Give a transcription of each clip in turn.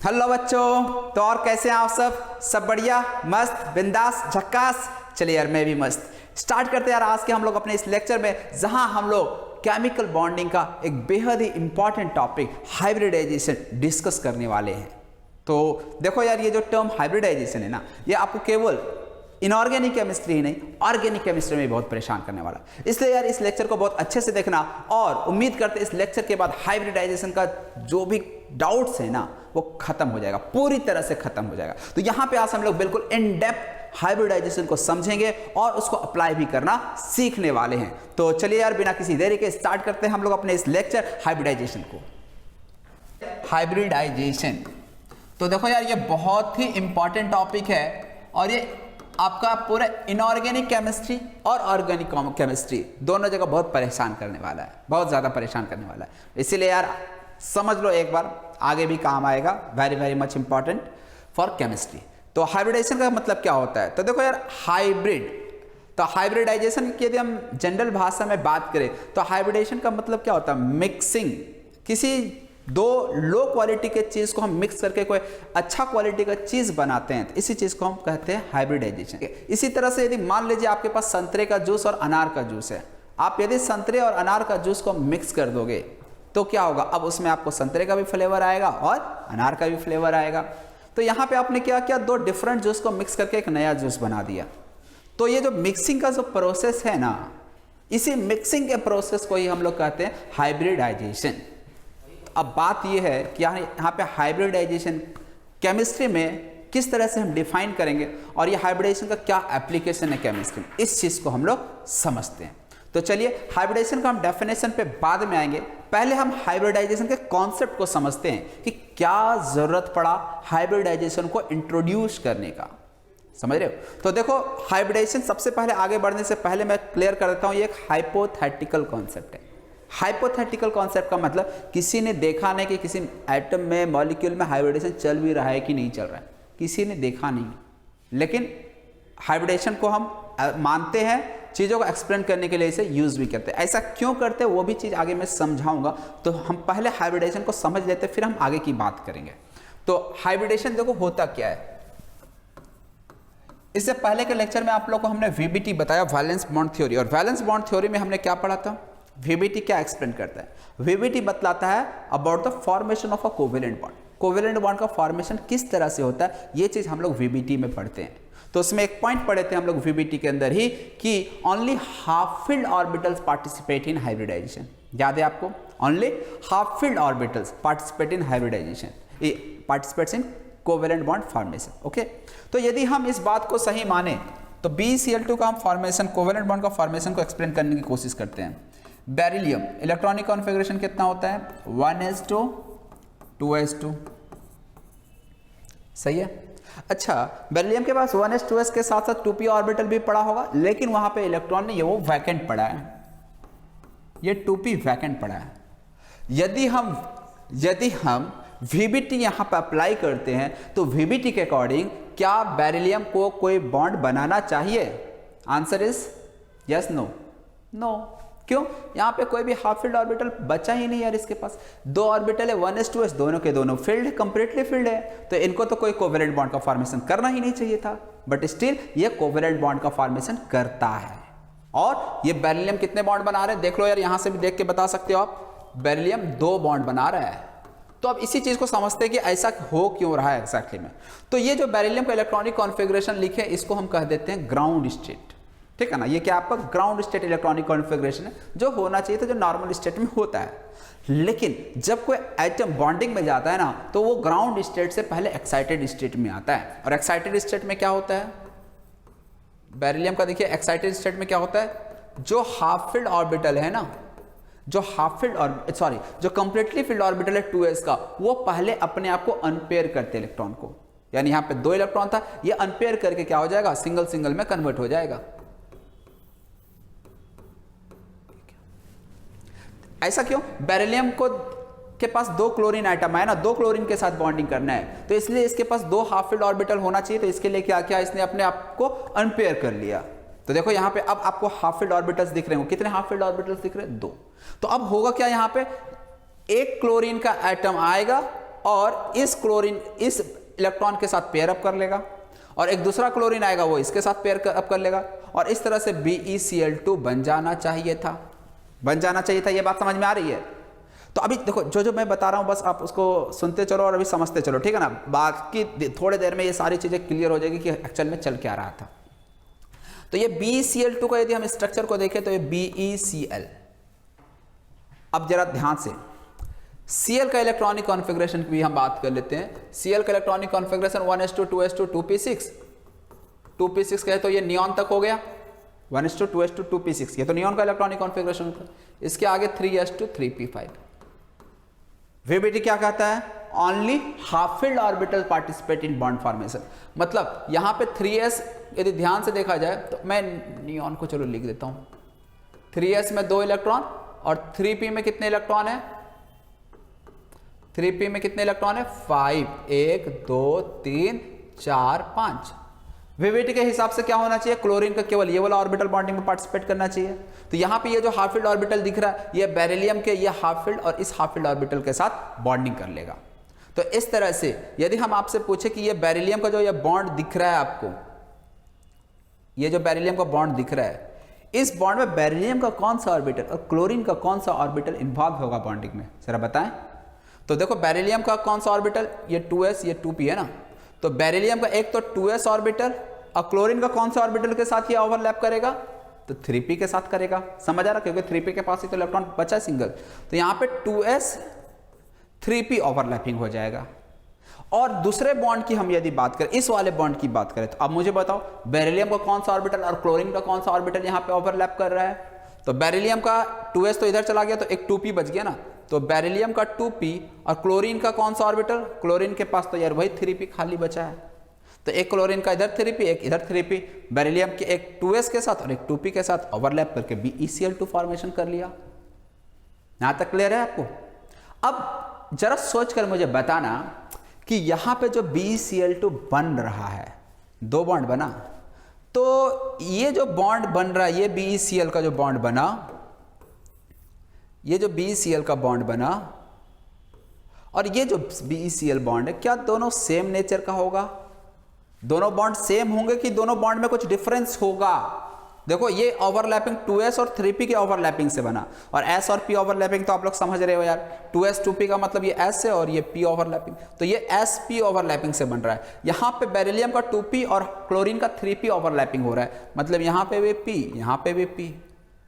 Hello बच्चों, तो और कैसे हैं आप सब बढ़िया, मस्त, बिंदास, झक्कास। चलिए यार, मैं भी मस्त। स्टार्ट करते हैं यार आज के हम लोग अपने इस लेक्चर में, जहां हम लोग केमिकल बॉन्डिंग का एक बेहद ही इंपॉर्टेंट टॉपिक हाइब्रिडाइजेशन डिस्कस करने वाले हैं। तो देखो यार, ये जो टर्म हाइब्रिडाइजेशन है ना, ये आपको केवल इनऑर्गेनिक केमिस्ट्री ही नहीं, ऑर्गेनिक केमिस्ट्री में बहुत परेशान करने वाला। इसलिए यार इस लेक्चर को बहुत अच्छे से देखना, और उम्मीद करते इस लेक्चर के बाद हाइब्रिडाइजेशन का जो भी डाउट्स है ना, वो खत्म हो जाएगा, पूरी तरह से खत्म हो जाएगा। तो यहां पे आज हम लोग बिल्कुल इन डेप्थ हाइब्रिडाइजेशन को समझेंगे और उसको अप्लाई भी करना सीखने वाले हैं। तो चलिए यार, बिना किसी देरी के स्टार्ट करते हैं हम लोग अपने इस लेक्चर हाइब्रिडाइजेशन को। हाइब्रिडाइजेशन, तो देखो यार, ये बहुत ही इंपॉर्टेंट टॉपिक है, और ये आपका पूरा इनऑर्गेनिक केमिस्ट्री और ऑर्गेनिक केमिस्ट्री दोनों जगह बहुत परेशान करने वाला है, बहुत ज़्यादा परेशान करने वाला है। इसीलिए यार समझ लो एक बार, आगे भी काम आएगा। Very very much important for chemistry. तो हाइब्रिडाइजेशन का मतलब क्या होता है? तो देखो यार, हाइब्रिड, तो हाइब्रिडाइजेशन की यदि हम जनरल भाषा में बात करें तो हाइब्रिडाइजेशन का मतलब क्या होता है? मिक्सिंग, किसी दो लो क्वालिटी के चीज को हम मिक्स करके कोई अच्छा क्वालिटी का चीज बनाते हैं, तो इसी चीज को हम कहते हैं हाइब्रिडाइजेशन। इसी तरह से यदि मान लीजिए आपके पास संतरे का जूस और अनार का जूस है, आप यदि संतरे और अनार का जूस को मिक्स कर दोगे तो क्या होगा? अब उसमें आपको संतरे का भी फ्लेवर आएगा और अनार का भी फ्लेवर आएगा। तो यहाँ पे आपने क्या किया? दो डिफरेंट जूस को मिक्स करके एक नया जूस बना दिया। तो ये जो मिक्सिंग का जो प्रोसेस है ना, इसी मिक्सिंग के प्रोसेस को ही हम लोग कहते हैं हाइब्रिडाइजेशन। अब बात यह है कि यहाँ पे हाइब्रिडाइजेशन केमिस्ट्री में किस तरह से हम डिफाइन करेंगे, और ये हाइब्रिडाइजेशन का क्या एप्लीकेशन है केमिस्ट्री में, इस चीज को हम लोग समझते हैं। तो चलिए, हाइब्रिडाइजेशन का हम डेफिनेशन पे बाद में आएंगे, पहले हम हाइब्रिडाइजेशन के कॉन्सेप्ट को समझते हैं कि क्या जरूरत पड़ा हाइब्रिडाइजेशन को इंट्रोड्यूस करने का। समझ रहे हो? तो देखो, हाइब्रिडाइजेशन सबसे पहले आगे बढ़ने से पहले मैं क्लियर कर देता हूं, ये एक हाइपोथेटिकल कॉन्सेप्ट है। हाइपोथेटिकल कॉन्सेप्ट का मतलब किसी ने देखा नहीं कि किसी एटम में, मॉलिक्यूल में हाइब्रिडेशन चल भी रहा है कि नहीं चल रहा है, किसी ने देखा नहीं, लेकिन हाइब्रिडेशन को हम मानते हैं, चीज़ों को एक्सप्लेन करने के लिए इसे यूज भी करते हैं। ऐसा क्यों करते हैं वो भी चीज़ आगे मैं समझाऊंगा। तो हम पहले हाइब्रिडेशन को समझ लेते हैं, फिर हम आगे की बात करेंगे। तो हाइब्रिडेशन देखो होता क्या है। इससे पहले के लेक्चर में आप लोगों को हमने वीबीटी बताया, वैलेंस बॉन्ड थ्योरी, और वैलेंस बॉन्ड थ्योरी में हमने क्या पढ़ा था? वीबीटी क्या एक्सप्लेन करता है? वीबीटी बतलाता है about the formation of a covalent bond. Covalent bond का फॉर्मेशन किस तरह से होता है, ये चीज हम लोग वीबीटी में पढ़ते हैं। तो उसमें एक पॉइंट पढ़े थे हम लोग वीबीटी के अंदर ही कि only half filled orbitals participate in hybridization. याद है आपको? Only half filled orbitals participate in hybridization, participates in covalent bond formation. Okay, तो यदि हम इस बात को सही माने तो BeCl2 का हम फॉर्मेशन, कोवेलेंट बॉन्ड का फॉर्मेशन को एक्सप्लेन करने की कोशिश करते हैं। बेरिलियम इलेक्ट्रॉनिक कॉन्फ़िगरेशन कितना होता है? 1s2 2s2। सही है। अच्छा, बेरिलियम के पास 1s 2s के साथ साथ 2p ऑर्बिटल भी पड़ा होगा, लेकिन वहां पे इलेक्ट्रॉन नहीं है, वो वैकेंट पड़ा है, ये 2p वैकेंट पड़ा है। यदि हम VBT यहां पर अप्लाई करते हैं तो VBT के अकॉर्डिंग क्या बेरिलियम को कोई बॉन्ड बनाना चाहिए? Answer is yes, no. No. क्यों? यहां पे कोई भी हाफ फील्ड ऑर्बिटल बचा ही नहीं यार। इसके पास दो ऑर्बिटल है, 1s 2s, दोनों के दोनों फील्ड है, कंप्लीटली फील्ड है, तो इनको तो कोई कोवेलेंट बॉन्ड का फॉर्मेशन करना ही नहीं चाहिए था, बट स्टिल ये कोवेलेंट बॉन्ड का फॉर्मेशन करता है। और ये बेरिलियम कितने बॉन्ड बना रहे हैं? देख लो यार, यहां से भी देख के बता सकते हो आप, बेरिलियम 2 बॉन्ड बना रहा है। तो अब इसी चीज को समझते हैं कि ऐसा हो क्यों रहा है एग्जैक्टली में। तो ये जो बेरिलियम का इलेक्ट्रॉनिक कॉन्फ़िगरेशन लिखे, इसको हम कह देते हैं ग्राउंड स्टेट। ठीक है ना? ये क्या आपका ग्राउंड स्टेट इलेक्ट्रॉनिक कॉन्फ़िगरेशन है, जो होना चाहिए था, जो नॉर्मल स्टेट में होता है। लेकिन जब कोई एटम बॉन्डिंग में जाता है ना, तो वो ग्राउंड स्टेट से पहले एक्साइटेड स्टेट में आता है। और एक्साइटेड स्टेट में क्या होता है? बेरिलियम का देखिए, एक्साइटेड स्टेट में क्या होता है? जो हाफ फील्ड ऑर्बिटल है ना, जो कंप्लीटली फील्ड ऑर्बिटल है 2s का, वो पहले अपने आप को अनपेयर करते हैं इलेक्ट्रॉन को। यानी यहां पे 2 इलेक्ट्रॉन था, ये अनपेयर करके क्या हो जाएगा? सिंगल सिंगल में कन्वर्ट हो जाएगा। ऐसा क्यों? बेरिलियम को के पास 2 क्लोरीन आइटम है ना, 2 क्लोरीन के साथ बॉन्डिंग करना है, तो इसलिए इसके पास 2 हाफ फील्ड ऑर्बिटल होना चाहिए। तो इसके लिए क्या किया? इसने अपने आप को अनपेयर कर लिया। तो देखो यहां पे अब आपको हाफ फील्ड ऑर्बिटल्स दिख रहे हो। कितने हाफ फील्ड ऑर्बिटल्स दिख रहे हैं? 2। तो अब होगा क्या? यहां पे एक क्लोरीन का एटम आएगा और इस क्लोरीन इस इलेक्ट्रॉन के साथ पेयर अप कर लेगा, और एक दूसरा क्लोरीन आएगा वो इसके साथ पेयर अप कर लेगा, और इस तरह से BeCl2 बन जाना चाहिए था, ये बात समझ में आ रही है? तो अभी देखो जो जो मैं बता रहा हूं बस आप उसको सुनते चलो और अभी समझते चलो, ठीक है ना? बाकी थोड़े देर में ये सारी चीजें क्लियर हो जाएगी कि एक्चुअल में चल क्या रहा था। तो ये BeCl2 का यदि हम स्ट्रक्चर को देखें तो ये BeCl, अब जरा ध्यान से Cl का इलेक्ट्रॉनिक कॉन्फ़िगरेशन की भी हम बात कर लेते हैं। Cl का electronic configuration 1s2 2s2 2p6, 2p6 कहे तो ये नियॉन तक हो गया, 1s2 2s2 2p6, ये तो नियॉन का इलेक्ट्रॉनिक कॉन्फ़िगरेशन होता है। इसके आगे 3s2 3p5। VBT क्या कहता है? Only half filled orbital participate in bond formation. मतलब यहां पे 3s यदि ध्यान से देखा जाए तो मैं नियॉन को चलो लिख देता हूं, 3s में 2 इलेक्ट्रॉन और 3p में कितने इलेक्ट्रॉन है? 3p में कितने इलेक्ट्रॉन है? 5, 1 2 3 4 5। VBT के हिसाब से क्या होना चाहिए? क्लोरीन का केवल ये वाला ऑर्बिटल बॉन्डिंग में पार्टिसिपेट करना चाहिए। तो यहां पे ये जो हाफ फील्ड ऑर्बिटल दिख रहा है ये बेरिलियम के ये हाफ फील्ड और इस हाफ फील्ड ऑर्बिटल के साथ बॉन्डिंग कर लेगा। तो इस तरह से यदि हम आपसे पूछे कि ये बेरिलियम का जो ये बॉन्ड दिख रहा है आपको, ये जो बेरिलियम का बॉन्ड दिख रहा है, इस बॉन्ड में बेरिलियम का कौन सा ऑर्बिटल और क्लोरीन का कौन सा ऑर्बिटल इन्वॉल्व होगा बॉन्डिंग में, जरा बताएं। तो देखो बेरिलियम का कौन सा ऑर्बिटल, ये 2s ये 2p है ना, तो बेरिलियम का एक तो 2s ऑर्बिटल और क्लोरीन का कौन सा ऑर्बिटल के साथ ये ओवरलैप करेगा? तो 3p के साथ करेगा। समझ आ रहा? क्योंकि 3p के पास ही तो इलेक्ट्रॉन बचा सिंगल, तो यहां पे 2s 3p ओवरलैपिंग हो जाएगा। और दूसरे बॉन्ड की हम यदि बात करें, इस वाले बॉन्ड की बात करें, तो अब मुझे बताओ बेरिलियम का कौन सा ऑर्बिटल और क्लोरीन का कौन सा ऑर्बिटल यहां पे ओवरलैप कर रहा है? तो बेरिलियम का 2s तो इधर चला गया तो एक 2p बच गया ना, तो बेरिलियम का 2p और क्लोरीन का कौन सा ऑर्बिटल? क्लोरीन के पास तो यार वही 3p खाली बचा है, तो एक क्लोरीन का इधर 3p एक इधर 3p, बेरिलियम के एक 2s के साथ और एक 2p के साथ ओवरलैप करके BeCl2 फॉर्मेशन कर लिया। यहां तक क्लियर है आपको? अब जरा सोचकर मुझे बताना कि यहां पे जो BeCl2 बन रहा है, 2 बॉन्ड बना, तो ये जो बॉन्ड बन रहा है, ये BeCl का जो बॉन्ड बना, ये जो BeCl का बॉन्ड बना और ये जो BeCl बॉन्ड है, क्या दोनों सेम नेचर का होगा? दोनों बॉन्ड सेम होंगे कि दोनों बॉन्ड में कुछ डिफरेंस होगा? देखो ये ओवरलैपिंग 2s और 3p के ओवरलैपिंग से बना, और s और p ओवरलैपिंग तो आप लोग समझ रहे हो यार, 2s 2p का मतलब ये s है और ये p ओवरलैपिंग, तो ये sp ओवरलैपिंग से बन रहा है। यहां पे बेरिलियम का 2p और क्लोरीन का 3p ओवरलैपिंग हो रहा है, मतलब यहां पे भी p यहां पे भी p,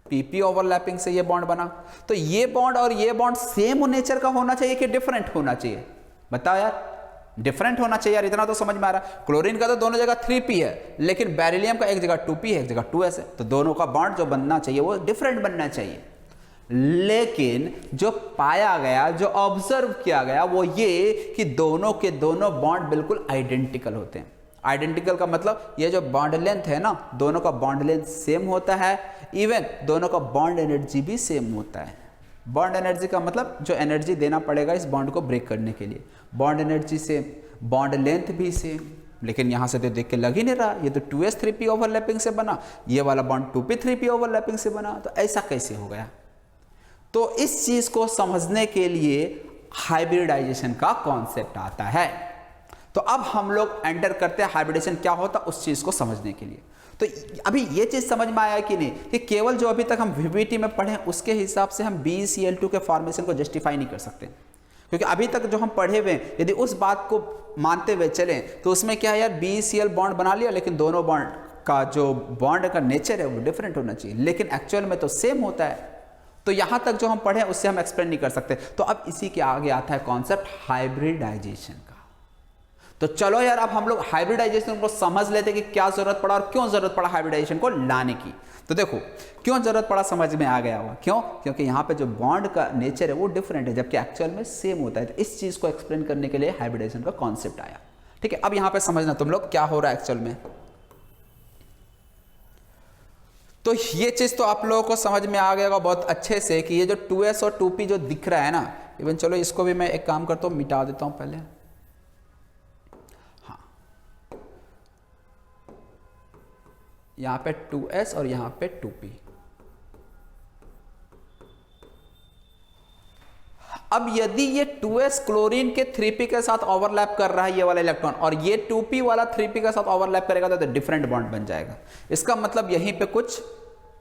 pp ओवरलैपिंग से ये बॉन्ड बना। तो ये बॉन्ड और ये बॉन्ड सेम नेचर का होना चाहिए कि डिफरेंट होना चाहिए? बताओ यार, डिफरेंट होना चाहिए यार, इतना तो समझ में आ रहा है। क्लोरीन का तो दोनों जगह 3p है, लेकिन बेरिलियम का एक जगह 2p है एक जगह 2s है, तो दोनों का बॉन्ड जो बनना चाहिए वो डिफरेंट बनना चाहिए। लेकिन जो पाया गया, जो ऑब्जर्व किया गया वो ये कि दोनों के दोनों बॉन्ड बिल्कुल आइडेंटिकल होते हैं। आइडेंटिकल का मतलब ये जो बॉन्ड लेंथ है ना, दोनों का बॉन्ड लेंथ सेम होता है, इवन दोनों का बॉन्ड एनर्जी भी सेम होता है। बॉन्ड एनर्जी का मतलब जो एनर्जी देना पड़ेगा इस बॉन्ड को ब्रेक करने के लिए, bond energy same, bond length भी सेम। लेकिन यहां से तो देख के लग ही नहीं रहा, ये तो 2s 3p ओवरलैपिंग से बना, ये वाला बॉन्ड 2p 3p ओवरलैपिंग से बना, तो ऐसा कैसे हो गया? तो इस चीज को समझने के लिए हाइब्रिडाइजेशन का कॉन्सेप्ट आता है। तो अब हम लोग एंटर करते हैं हाइब्रिडेशन क्या होता है उस चीज को समझने के लिए। तो अभी ये चीज समझ में आया कि नहीं कि केवल जो अभी तक हम VBT में पढ़े उसके हिसाब से हम BeCl2 के फॉर्मेशन को जस्टिफाई नहीं कर सकते, क्योंकि अभी तक जो हम पढ़े हुए यदि उस बात को मानते हुए चलें तो उसमें क्या है यार, BeCl बॉन्ड बना लिया लेकिन दोनों बॉन्ड का जो बॉन्ड का नेचर है वो डिफरेंट होना चाहिए, लेकिन एक्चुअल में तो सेम होता है। तो यहां तक जो हम पढ़े उससे हम एक्सप्लेन नहीं कर सकते। तो अब इसी के आगे आता है कॉन्सेप्ट हाइब्रिडाइजेशन का। तो चलो यार अब हम लोग हाइब्रिडाइजेशन को समझ लेते कि क्या जरूरत पड़ा और क्यों जरूरत पड़ा हाइब्रिडाइजेशन को लाने की। तो देखो क्यों जरूरत पड़ा समझ में आ गया होगा, क्यों? क्योंकि यहाँ पे जो बॉन्ड का नेचर है वो डिफरेंट है जबकि एक्चुअल में सेम होता है। तो इस चीज को एक्सप्लेन करने के लिए हाइब्रिडाइजेशन का कॉन्सेप्ट आया। ठीक है, अब यहाँ पे समझना तुम लोग क्या हो रहा है एक्चुअल में। तो ये चीज तो आप लोगों को समझ में आ गया होगा बहुत अच्छे से कि ये जो 2s और 2p जो दिख रहा है ना, इवन चलो इसको भी मैं एक काम करता हूँ, मिटा देता हूँ पहले। हाँ, यहाँ पे 2s और यहाँ पे 2p। अब यदि ये 2s क्लोरीन के 3p के साथ ओवरलैप कर रहा है ये वाला इलेक्ट्रॉन, और ये 2p वाला 3p के साथ ओवरलैप करेगा तो डिफरेंट बॉन्ड बन जाएगा। इसका मतलब यहीं पे कुछ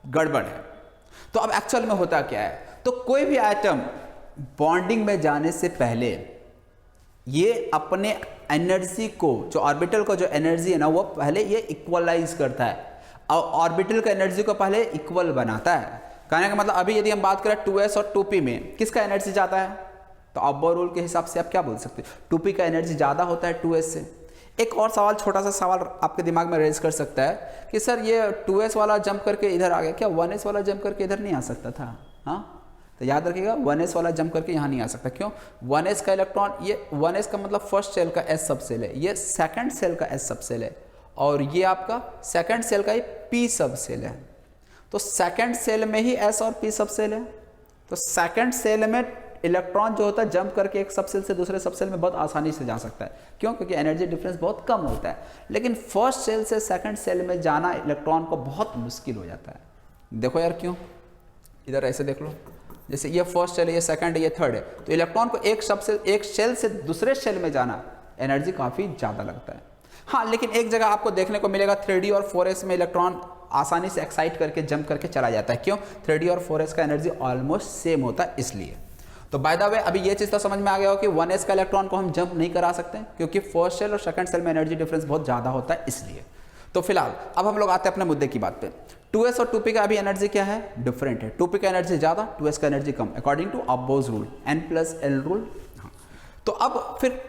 गड़बड़ है। तो अब एक्चुअल में होता क्या है, तो कोई भी एटम बॉन्डिंग में जाने से पहले ये अपने एनर्जी को, जो ऑर्बिटल का जो एनर्जी है ना, वो पहले ये इक्वलाइज करता है और ऑर्बिटल का एनर्जी को पहले इक्वल बनाता है। कहने का मतलब अभी यदि हम बात करें 2s और 2p में किसका एनर्जी ज़्यादा है, तो अब्बर रूल के हिसाब से आप क्या बोल सकते हैं, 2p का एनर्जी ज़्यादा होता है 2s से। एक और सवाल, छोटा सा सवाल आपके दिमाग में रेज कर सकता है कि सर ये 2s वाला जंप करके इधर आ गया, क्या 1s वाला जंप करके इधर नहीं आ सकता था? हाँ, तो याद रखिएगा 1s वाला जंप करके यहाँ नहीं आ सकता। क्यों? 1s का इलेक्ट्रॉन, ये 1s का मतलब फर्स्ट सेल का s सब सेल है, ये सेकंड सेल का s सब सेल है, और ये आपका सेकंड सेल का ही p सब सेल है। तो सेकंड सेल में ही s और p सब सेल है। तो सेकंड सेल में इलेक्ट्रॉन जो होता है जंप करके एक सब सेल से दूसरे सब सेल में बहुत आसानी से जा सकता है। क्यों? क्योंकि एनर्जी डिफरेंस बहुत कम होता है। लेकिन फर्स्ट सेल से सेकंड सेल में जाना इलेक्ट्रॉन को बहुत मुश्किल हो जाता है। देखो यार क्यों, इधर ऐसे देख लो, जैसे ये फर्स्ट सेल है, ये सेकंड है, ये थर्ड है, तो इलेक्ट्रॉन को एक सेल से दूसरे सेल में जाना एनर्जी काफ़ी ज़्यादा लगता है। हाँ, लेकिन एक जगह आपको देखने को मिलेगा 3d और 4s में इलेक्ट्रॉन आसानी से एक्साइट करके जंप करके चला जाता है। क्यों? 3d और 4s का एनर्जी ऑलमोस्ट सेम होता है इसलिए। तो बाय द वे अभी ये चीज़ तो समझ में आ गया हो कि 1s का इलेक्ट्रॉन को हम जंप नहीं करा सकते क्योंकि फर्स्ट सेल और सेकंड सेल में एनर्जी डिफरेंस बहुत ज़्यादा होता है इसलिए। तो फिलहाल अब हम लोग आते हैं अपने मुद्दे की बात पे। 2s और 2p का अभी एनर्जी क्या है? डिफरेंट है। 2p का एनर्जी ज़्यादा, 2s का एनर्जी कम, according to aufbau rule, n+l rule. तो अब फिर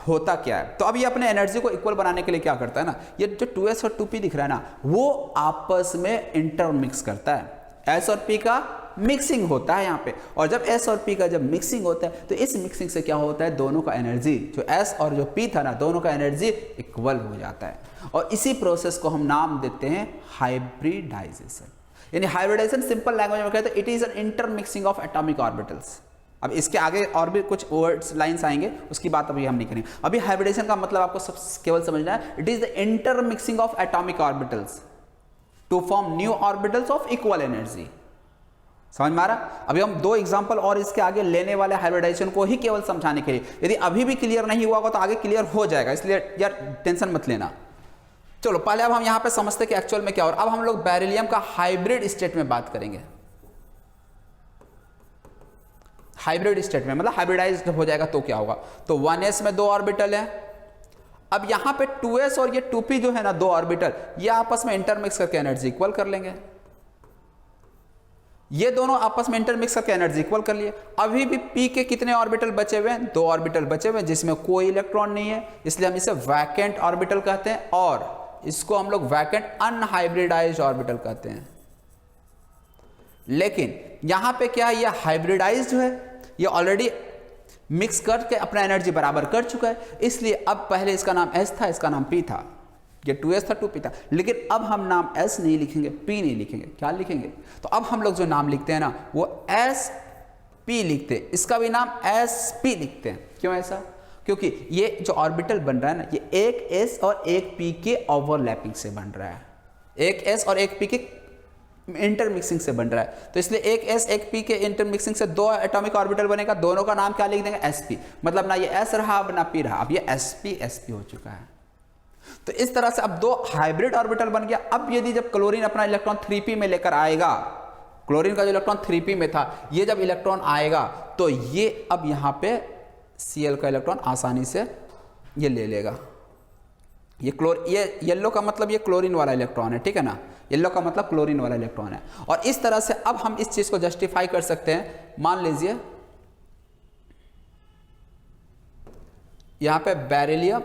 होता क्या है, तो अब ये अपने एनर्जी को इक्वल बनाने के लिए क्या करता है ना, ये जो 2s और 2p दिख रहा है ना, वो आपस में इंटरमिक्स करता है। s और p का मिक्सिंग होता है यहाँ पे, और जब s और p का जब मिक्सिंग होता है तो इस मिक्सिंग से क्या होता है, दोनों का एनर्जी, जो s और जो p था ना, दोनों का एनर्जी इक्वल हो जाता है। और इसी प्रोसेस को हम नाम देते हैं हाइब्रिडाइजेशन। यानी हाइब्रिडाइजेशन सिंपल लैंग्वेज में कहते हैं it is an intermixing of atomic orbitals. अब इसके आगे और भी कुछ वर्ड्स लाइंस आएंगे, उसकी बात अभी हम नहीं करेंगे। अभी हाइब्रिडेशन का मतलब आपको सब केवल समझना है, it is the intermixing of atomic orbitals to form new orbitals of equal energy. समझ में आ रहा? अभी हम दो एग्जांपल और इसके आगे लेने वाले हाइब्रिडाइजेशन को ही केवल समझाने के लिए। यदि अभी भी क्लियर नहीं हुआ होगा तो आगे क्लियर हो जाएगा, इसलिए यार टेंशन मत लेना। चलो पहले अब हम यहां पे समझते कि एक्चुअल में क्या हो। अब हम लोग बेरिलियम का हाइब्रिड स्टेट में बात करेंगे। हाइब्रिड स्टेट में मतलब हाइब्रिडाइज्ड हो जाएगा तो क्या होगा, तो 1s में 2 ऑर्बिटल है। अब यहां पे 2s और ये 2p जो है ना, 2 ऑर्बिटल, ये आपस में इंटरमिक्स करके एनर्जी इक्वल कर लेंगे। ये दोनों आपस में इंटरमिक्स करके एनर्जी इक्वल कर लिए। अभी भी p के कितने ऑर्बिटल बचे हुए हैं? 2 ऑर्बिटल बचे हुए हैं जिसमें कोई इलेक्ट्रॉन नहीं है, इसलिए हम इसे वैकेंट ऑर्बिटल कहते हैं, और इसको हम लोग वैकेंट अनहाइब्रिडाइज्ड ऑर्बिटल कहते हैं। लेकिन यहां पे क्या है, ये हाइब्रिडाइज्ड है, ये ऑलरेडी मिक्स करके अपना एनर्जी बराबर कर चुका है, इसलिए अब पहले इसका नाम s था, इसका नाम p था, ये 2s था 2p था, लेकिन अब हम नाम s नहीं लिखेंगे, p नहीं लिखेंगे, क्या लिखेंगे? तो अब हम लोग जो नाम लिखते हैं ना वो sp लिखते हैं, इसका भी नाम sp लिखते हैं। क्यों ऐसा? क्योंकि ये जो ऑर्बिटल बन रहा है ना, ये एक s और एक p के ओवरलैपिंग से बन रहा है, एक s और एक p के इंटरमिक्सिंग से बन रहा है। तो इसलिए एक s एक p के इंटरमिक्सिंग से 2 एटॉमिक ऑर्बिटल बनेगा, दोनों का नाम क्या लिख देंगे? sp। मतलब ना ये s रहा अब ना p रहा, अब ये sp हो चुका है। तो इस तरह से अब 2 हाइब्रिड ऑर्बिटल बन गया। अब यदि जब क्लोरीन अपना इलेक्ट्रॉन 3p में लेकर आएगा, क्लोरीन का जो इलेक्ट्रॉन 3p में था, ये जब इलेक्ट्रॉन आएगा तो ये अब यहां पे Cl का इलेक्ट्रॉन आसानी से ये ले लेगा। ये येलो का मतलब ये क्लोरीन वाला इलेक्ट्रॉन है, ठीक है ना, येलो का मतलब क्लोरीन वाला इलेक्ट्रॉन है। और इस तरह से अब हम इस चीज को जस्टिफाई कर सकते हैं। मान लीजिए यहां पे बेरिलियम,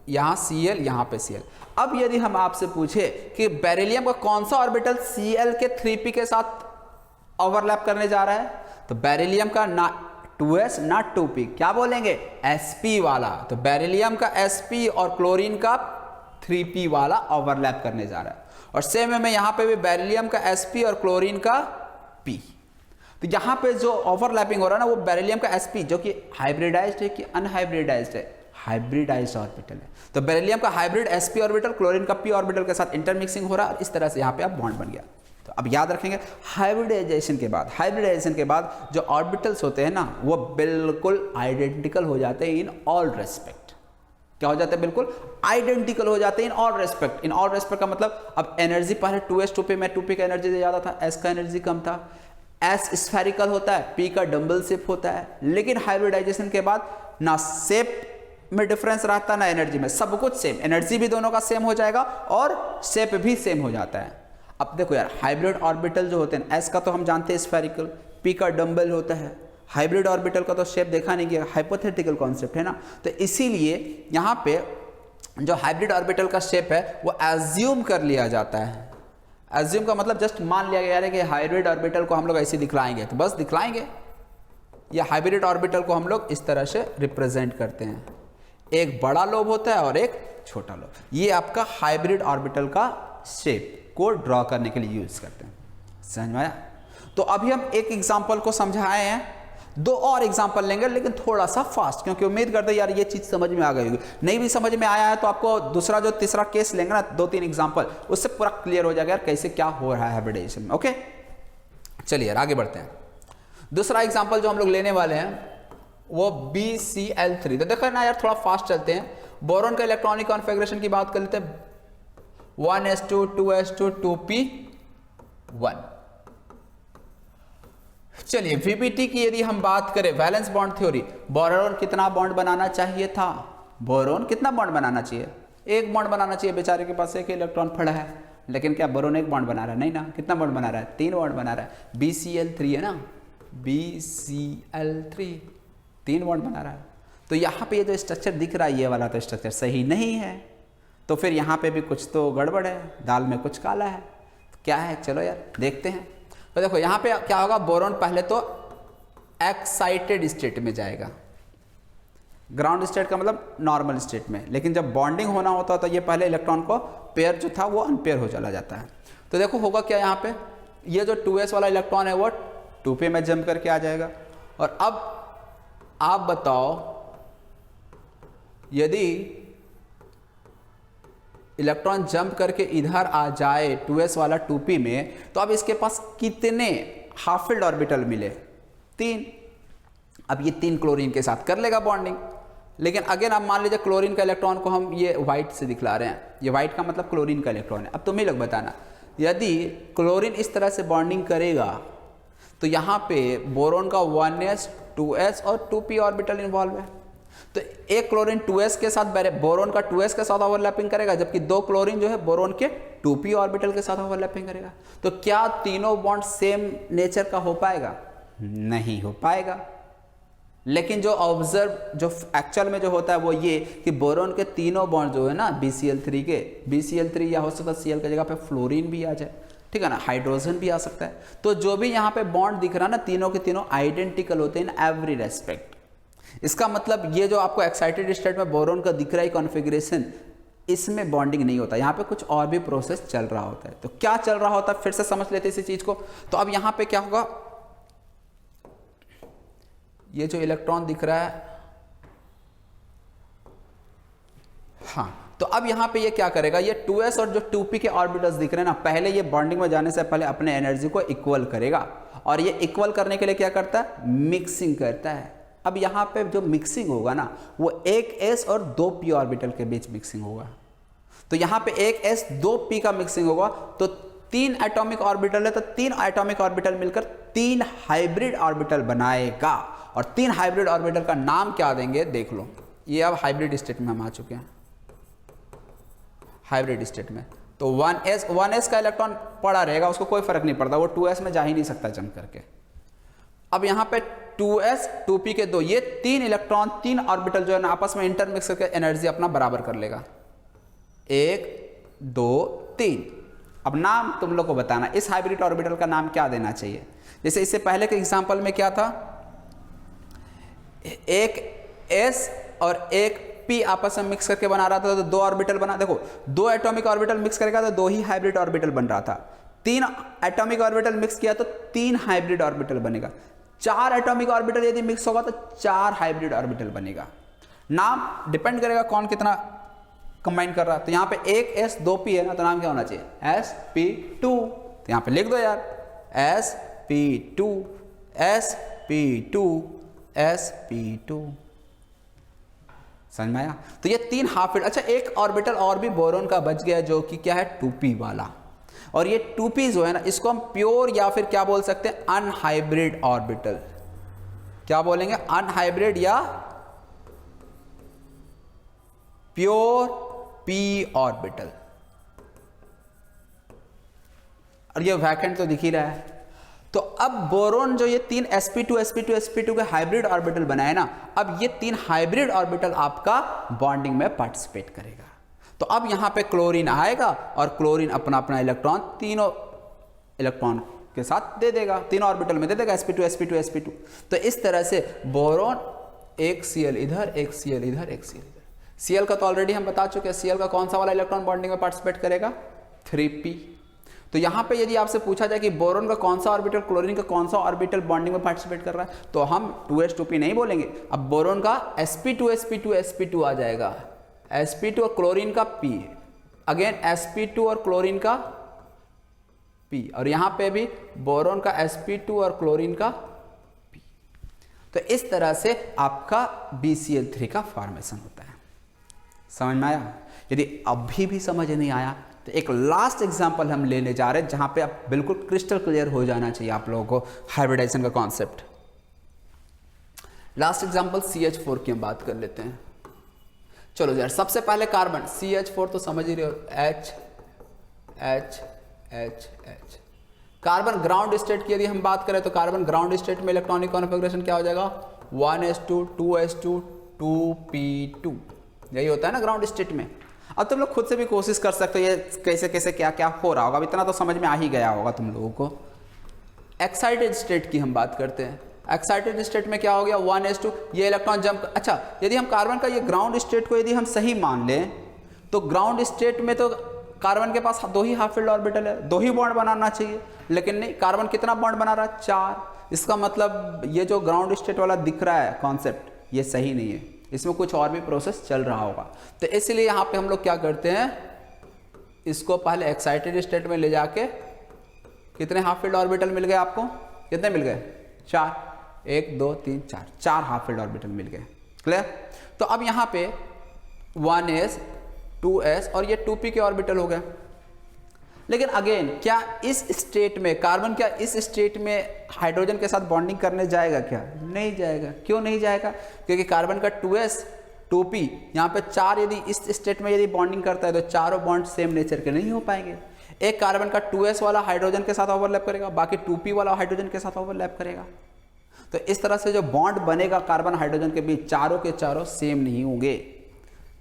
यहां Cl, यहां पे Cl। अब यदि हम आपसे पूछे कि बेरिलियम का कौन सा ऑर्बिटल Cl के 3p के साथ ओवरलैप करने जा रहा है, तो बेरिलियम का ना 2s ना 2p, क्या बोलेंगे? sp वाला। तो बेरिलियम का sp और क्लोरीन का 3p वाला ओवरलैप करने जा रहा है। और सेम में यहां पे भी बेरिलियम का sp और क्लोरीन का p। तो यहां पे जो ओवरलैपिंग हो रहा है ना, वो बेरिलियम का sp जो कि हाइब्रिडाइज्ड है कि अनहाइब्रिडाइज्ड है? हाइब्रिडाइज्ड ऑर्बिटल है। तो बेरिलियम का हाइब्रिड sp ऑर्बिटल क्लोरीन का p ऑर्बिटल के साथ इंटरमिक्सिंग हो रहा है, और इस तरह से यहां पे अब बॉन्ड बन गया। तो अब याद रखेंगे हाइब्रिडाइजेशन के बाद जो ऑर्बिटल्स होते हैं ना वो बिल्कुल आइडेंटिकल हो जाते हैं इन ऑल रेस्पेक्ट। क्या हो जाते हैं? बिल्कुल आइडेंटिकल हो जाते हैं in all respect. In all respect का मतलब अब एनर्जी पहले 2s 2p में 2p का एनर्जी ज़्यादा था, s का एनर्जी कम था। s स्फेरिकल होता है, p का डबल शेप होता है, लेकिन हाइब्रिडाइजेशन के बाद ना शेप में डिफरेंस रहता ना एनर्जी में, सब कुछ सेम, एनर्जी भी दोनों का सेम हो जाएगा और शेप भी सेम हो जाता है। अब देखो यार हाइब्रिड ऑर्बिटल जो होते हैं, s का तो हम जानते हैं स्फेरिकल, p का डबल होता है, हाइब्रिड ऑर्बिटल का तो शेप देखा नहीं गया, हाइपोथेटिकल कॉन्सेप्ट है ना। तो इसीलिए यहाँ पे जो हाइब्रिड ऑर्बिटल का शेप है वो एज्यूम कर लिया जाता है। एज्यूम का मतलब जस्ट मान लिया गया है कि हाइब्रिड ऑर्बिटल को हम लोग ऐसे दिखलाएंगे, तो बस दिखलाएंगे। या हाइब्रिड ऑर्बिटल को हम लोग इस तरह से रिप्रेजेंट करते हैं, एक बड़ा लोब होता है और एक छोटा लोब। ये आपका हाइब्रिड ऑर्बिटल का शेप को ड्रॉ करने के लिए यूज करते हैं। समझ में आया? तो अभी हम एक एग्जांपल को समझाए हैं, दो और एग्जांपल लेंगे लेकिन थोड़ा सा फास्ट, क्योंकि उम्मीद करते हैं यार ये चीज समझ में आ गई होगी। नहीं भी समझ में आया है तो आपको दूसरा जो तीसरा केस लेंगे ना, 2-3 एग्जांपल, उससे पूरा क्लियर हो जाएगा यार कैसे क्या हो रहा है हाइब्रिडाइजेशन में। ओके चलिए यार आगे बढ़ते हैं। दूसरा एग्जांपल जो हम लोग लेने वाले हैं वो BCl3। तो देखो ना यार थोड़ा फास्ट चलते हैं। बोरॉन का इलेक्ट्रॉनिक कॉन्फ़िगरेशन की बात कर लेते हैं, 1s2 2s2 2p1। चलिए VBT की यदि हम बात करें, वैलेंस बॉन्ड थ्योरी, बोरॉन कितना बॉन्ड बनाना चाहिए था? बोरॉन कितना बॉन्ड बनाना चाहिए? एक बॉन्ड बनाना चाहिए, बेचारे के पास एक इलेक्ट्रॉन पड़ा है, लेकिन क्या बोरॉन एक बॉन्ड बना रहा है? नहीं ना, कितना बॉन्ड बना रहा है? 3 बॉन्ड बना रहा है। BCl3 है ना, BCl3 3 बॉन्ड बना रहा है। तो यहाँ पे ये जो स्ट्रक्चर दिख रहा है ये वाला तो स्ट्रक्चर सही नहीं है, तो फिर यहाँ पे भी कुछ तो गड़बड़ है, दाल में कुछ काला है। तो क्या है चलो यार देखते हैं। तो देखो यहाँ पे क्या होगा, बोरॉन पहले तो एक्साइटेड स्टेट में जाएगा, ग्राउंड स्टेट का मतलब नॉर्मल स्टेट में, लेकिन जब बॉन्डिंग होना होता है तो ये पहले इलेक्ट्रॉन को पेयर जो था वो अनपेयर हो चला जाता है। तो देखो होगा क्या, यहाँ पे ये जो 2s वाला इलेक्ट्रॉन है वो 2p में जंप करके आ जाएगा। और अब आप बताओ यदि इलेक्ट्रॉन जंप करके इधर आ जाए 2s वाला 2p में, तो अब इसके पास कितने हाफ फिल्ड ऑर्बिटल मिले? 3। अब ये 3 क्लोरीन के साथ कर लेगा बॉन्डिंग, लेकिन अगेन आप मान लीजिए क्लोरीन का इलेक्ट्रॉन को हम ये व्हाइट से दिखला रहे हैं, ये व्हाइट का मतलब क्लोरीन का इलेक्ट्रॉन है। अब तुम ही लोग बताना, यदि क्लोरीन इस तरह से बॉन्डिंग करेगा तो यहाँ पे बोरॉन का 1s 2s और 2p ऑर्बिटल इन्वॉल्व है। तो एक क्लोरीन 2s के साथ बोरॉन का 2s के साथ ओवरलैपिंग करेगा, जबकि 2 क्लोरीन जो है बोरॉन के 2p ऑर्बिटल के साथ ओवरलैपिंग करेगा। तो क्या तीनों बॉन्ड सेम नेचर का हो पाएगा? नहीं हो पाएगा। लेकिन जो ऑब्जर्व जो एक्चुअल में जो होता है वो ये कि बोरॉन के तीनों बॉन्ड जो है ना BCl3 के, BCl3 या हो सकता है Cl की जगह पे फ्लोरीन भी आ जाए, ठीक है ना, हाइड्रोजन भी आ सकता है। तो जो भी यहाँ पे बॉन्ड दिख रहा है ना, तीनों के तीनों आइडेंटिकल होते हैं इन एवरी रेस्पेक्ट। इसका मतलब ये जो आपको एक्साइटेड स्टेट में बोरॉन का दिख रहा है कॉन्फ़िगरेशन, इसमें बॉन्डिंग नहीं होता, यहाँ पे कुछ और भी प्रोसेस चल रहा होता है। तो क्या चल रहा होता है फिर से समझ लेते हैं इसी चीज को। तो अब यहाँ पे क्या होगा, ये जो इलेक्ट्रॉन दिख रहा है, हाँ, तो अब यहाँ पे ये क्या करेगा, ये 2s और जो 2p के ऑर्बिटल्स दिख रहे हैं ना, पहले ये बॉन्डिंग में जाने से पहले अपने एनर्जी को इक्वल करेगा, और ये इक्वल करने के लिए क्या करता है, मिक्सिंग करता है। अब यहाँ पे जो मिक्सिंग होगा ना, वो एक s और 2p ऑर्बिटल के बीच मिक्सिंग होगा। तो यहाँ पे एक s 2p का मिक्सिंग होगा, तो 3 एटॉमिक ऑर्बिटल है, तो 3 एटॉमिक ऑर्बिटल मिलकर 3 हाइब्रिड ऑर्बिटल बनाएगा। और 3 हाइब्रिड ऑर्बिटल का नाम क्या देंगे देख लो। ये अब हाइब्रिड स्टेट में हम आ चुके हैं, हाइब्रिड स्टेट में। तो 1s का इलेक्ट्रॉन पड़ा रहेगा, उसको कोई फर्क नहीं पड़ता, वो 2s में जा ही नहीं सकता जंप करके। अब यहाँ पे 2s 2p के 2, ये 3 इलेक्ट्रॉन 3 ऑर्बिटल जो है ना आपस में इंटरमिक्स करके एनर्जी अपना बराबर कर लेगा, 1 2 3। अब नाम तुम लोग को बताना, इस हाइब्रिड ऑर्बिटल का नाम क्या देना चाहिए। जैसे इससे पहले के एग्जांपल में क्या था, एक s और एक p आपस में मिक्स करके बना रहा था, तो 2 ऑर्बिटल बना। देखो 2 एटॉमिक ऑर्बिटल मिक्स करेगा तो 2 ही हाइब्रिड ऑर्बिटल बन रहा था। 3 एटॉमिक ऑर्बिटल मिक्स किया तो 3 हाइब्रिड ऑर्बिटल बनेगा। 4 एटॉमिक ऑर्बिटल यदि मिक्स होगा तो 4 हाइब्रिड ऑर्बिटल बनेगा। नाम डिपेंड करेगा कौन कितना कंबाइन कर रहा है। तो यहाँ पे एक s 2p है ना, तो नाम क्या होना चाहिए, sp2। तो यहाँ पे लिख दो यार sp2 sp2 sp2। समझ में आया? तो ये 3 हाफ फील्ड। अच्छा, एक ऑर्बिटल और भी बोरोन का बच गया जो कि क्या है 2p वाला। और ये 2p जो है ना, इसको हम प्योर या फिर क्या बोल सकते हैं अनहाइब्रिड ऑर्बिटल। क्या बोलेंगे? अनहाइब्रिड या प्योर p ऑर्बिटल। और ये वैकेंट तो दिख ही रहा है। तो अब बोरोन जो ये 3 sp2 sp2 sp2 के हाइब्रिड ऑर्बिटल बनाए ना, अब ये 3 हाइब्रिड ऑर्बिटल आपका बॉन्डिंग में पार्टिसिपेट करेगा। तो अब यहां पे क्लोरीन आएगा और क्लोरीन अपना अपना इलेक्ट्रॉन तीनों इलेक्ट्रॉन के साथ दे देगा, 3 ऑर्बिटल में दे देगा sp2 sp2 sp2। तो इस तरह से बोरोन एक Cl इधर, एक Cl इधर, एक Cl इधर। Cl का तो ऑलरेडी हम बता चुके हैं, Cl का कौन सा वाला इलेक्ट्रॉन बॉन्डिंग में पार्टिसिपेट करेगा 3p। तो यहां पे यदि आपसे पूछा जाए कि बोरोन का कौन सा ऑर्बिटल क्लोरीन का कौन सा ऑर्बिटल बॉन्डिंग में पार्टिसिपेट कर रहा है, तो हम 2s2p नहीं बोलेंगे। अब बोरोन का sp2 sp2 sp2 आ जाएगा, sp2 और क्लोरीन का p, अगेन sp2 और क्लोरीन का p, और यहां पे भी बोरोन का sp2 और क्लोरीन का p। तो इस तरह से आपका BCl3 का फॉर्मेशन होता है। समझ में आया? यदि अभी भी समझ नहीं आया तो एक लास्ट एग्जांपल हम लेने जा रहे हैं जहां पे आप बिल्कुल क्रिस्टल क्लियर हो जाना चाहिए आप लोगों को हाइब्रिडाइजेशन का कॉन्सेप्ट। लास्ट एग्जांपल CH4 की हम बात कर लेते हैं। चलो यार, सबसे पहले कार्बन CH4 तो समझ ही रहे हो, H H H H। Carbon ground state की यदि हम बात करें तो कार्बन ग्राउंड स्टेट में इलेक्ट्रॉनिक कॉन्फ़िगरेशन क्या हो जाएगा 1s2 2s2 2p2। यही होता है ना ग्राउंड स्टेट में। अब तुम लोग खुद से भी कोशिश कर सकते हो ये कैसे कैसे क्या क्या हो रहा होगा, अब इतना तो समझ में आ ही गया होगा तुम लोगों को। एक्साइटेड स्टेट की हम बात करते हैं। एक्साइटेड स्टेट में क्या हो गया 1s2, ये इलेक्ट्रॉन जंप। अच्छा, यदि हम कार्बन का ये ग्राउंड स्टेट को यदि हम सही मान लें तो ग्राउंड स्टेट में तो कार्बन के पास 2 ही हाफ फील्ड ऑर्बिटल है, 2 ही बॉन्ड बनाना चाहिए, लेकिन नहीं, कार्बन कितना बॉन्ड बना रहा है 4। इसका मतलब ये जो ग्राउंड स्टेट वाला दिख रहा है कॉन्सेप्ट, ये सही नहीं है, इसमें कुछ और भी प्रोसेस चल रहा होगा। तो इसलिए यहाँ पे हम लोग क्या करते हैं, इसको पहले एक्साइटेड स्टेट में ले जाके कितने हाफ फील्ड ऑर्बिटल मिल गए आपको? कितने मिल गए? 4, 1 2 3 4, 4 हाफ फील्ड ऑर्बिटल मिल गए। क्लियर? तो अब यहाँ पे 1s 2s और ये 2p के ऑर्बिटल हो गए। लेकिन अगेन क्या इस स्टेट में कार्बन क्या इस स्टेट में हाइड्रोजन के साथ बॉन्डिंग करने जाएगा? क्या नहीं जाएगा। क्यों नहीं जाएगा? क्योंकि कार्बन का 2s 2p यहाँ पे 4 यदि इस स्टेट में यदि बॉन्डिंग करता है तो चारों बॉन्ड सेम नेचर के नहीं हो पाएंगे। एक कार्बन का 2s वाला हाइड्रोजन के साथ ओवरलैप करेगा, बाकी 2p वाला हाइड्रोजन के साथ ओवरलैप करेगा। तो इस तरह से जो बॉन्ड बनेगा कार्बन हाइड्रोजन के बीच, चारों के चारों सेम नहीं होंगे।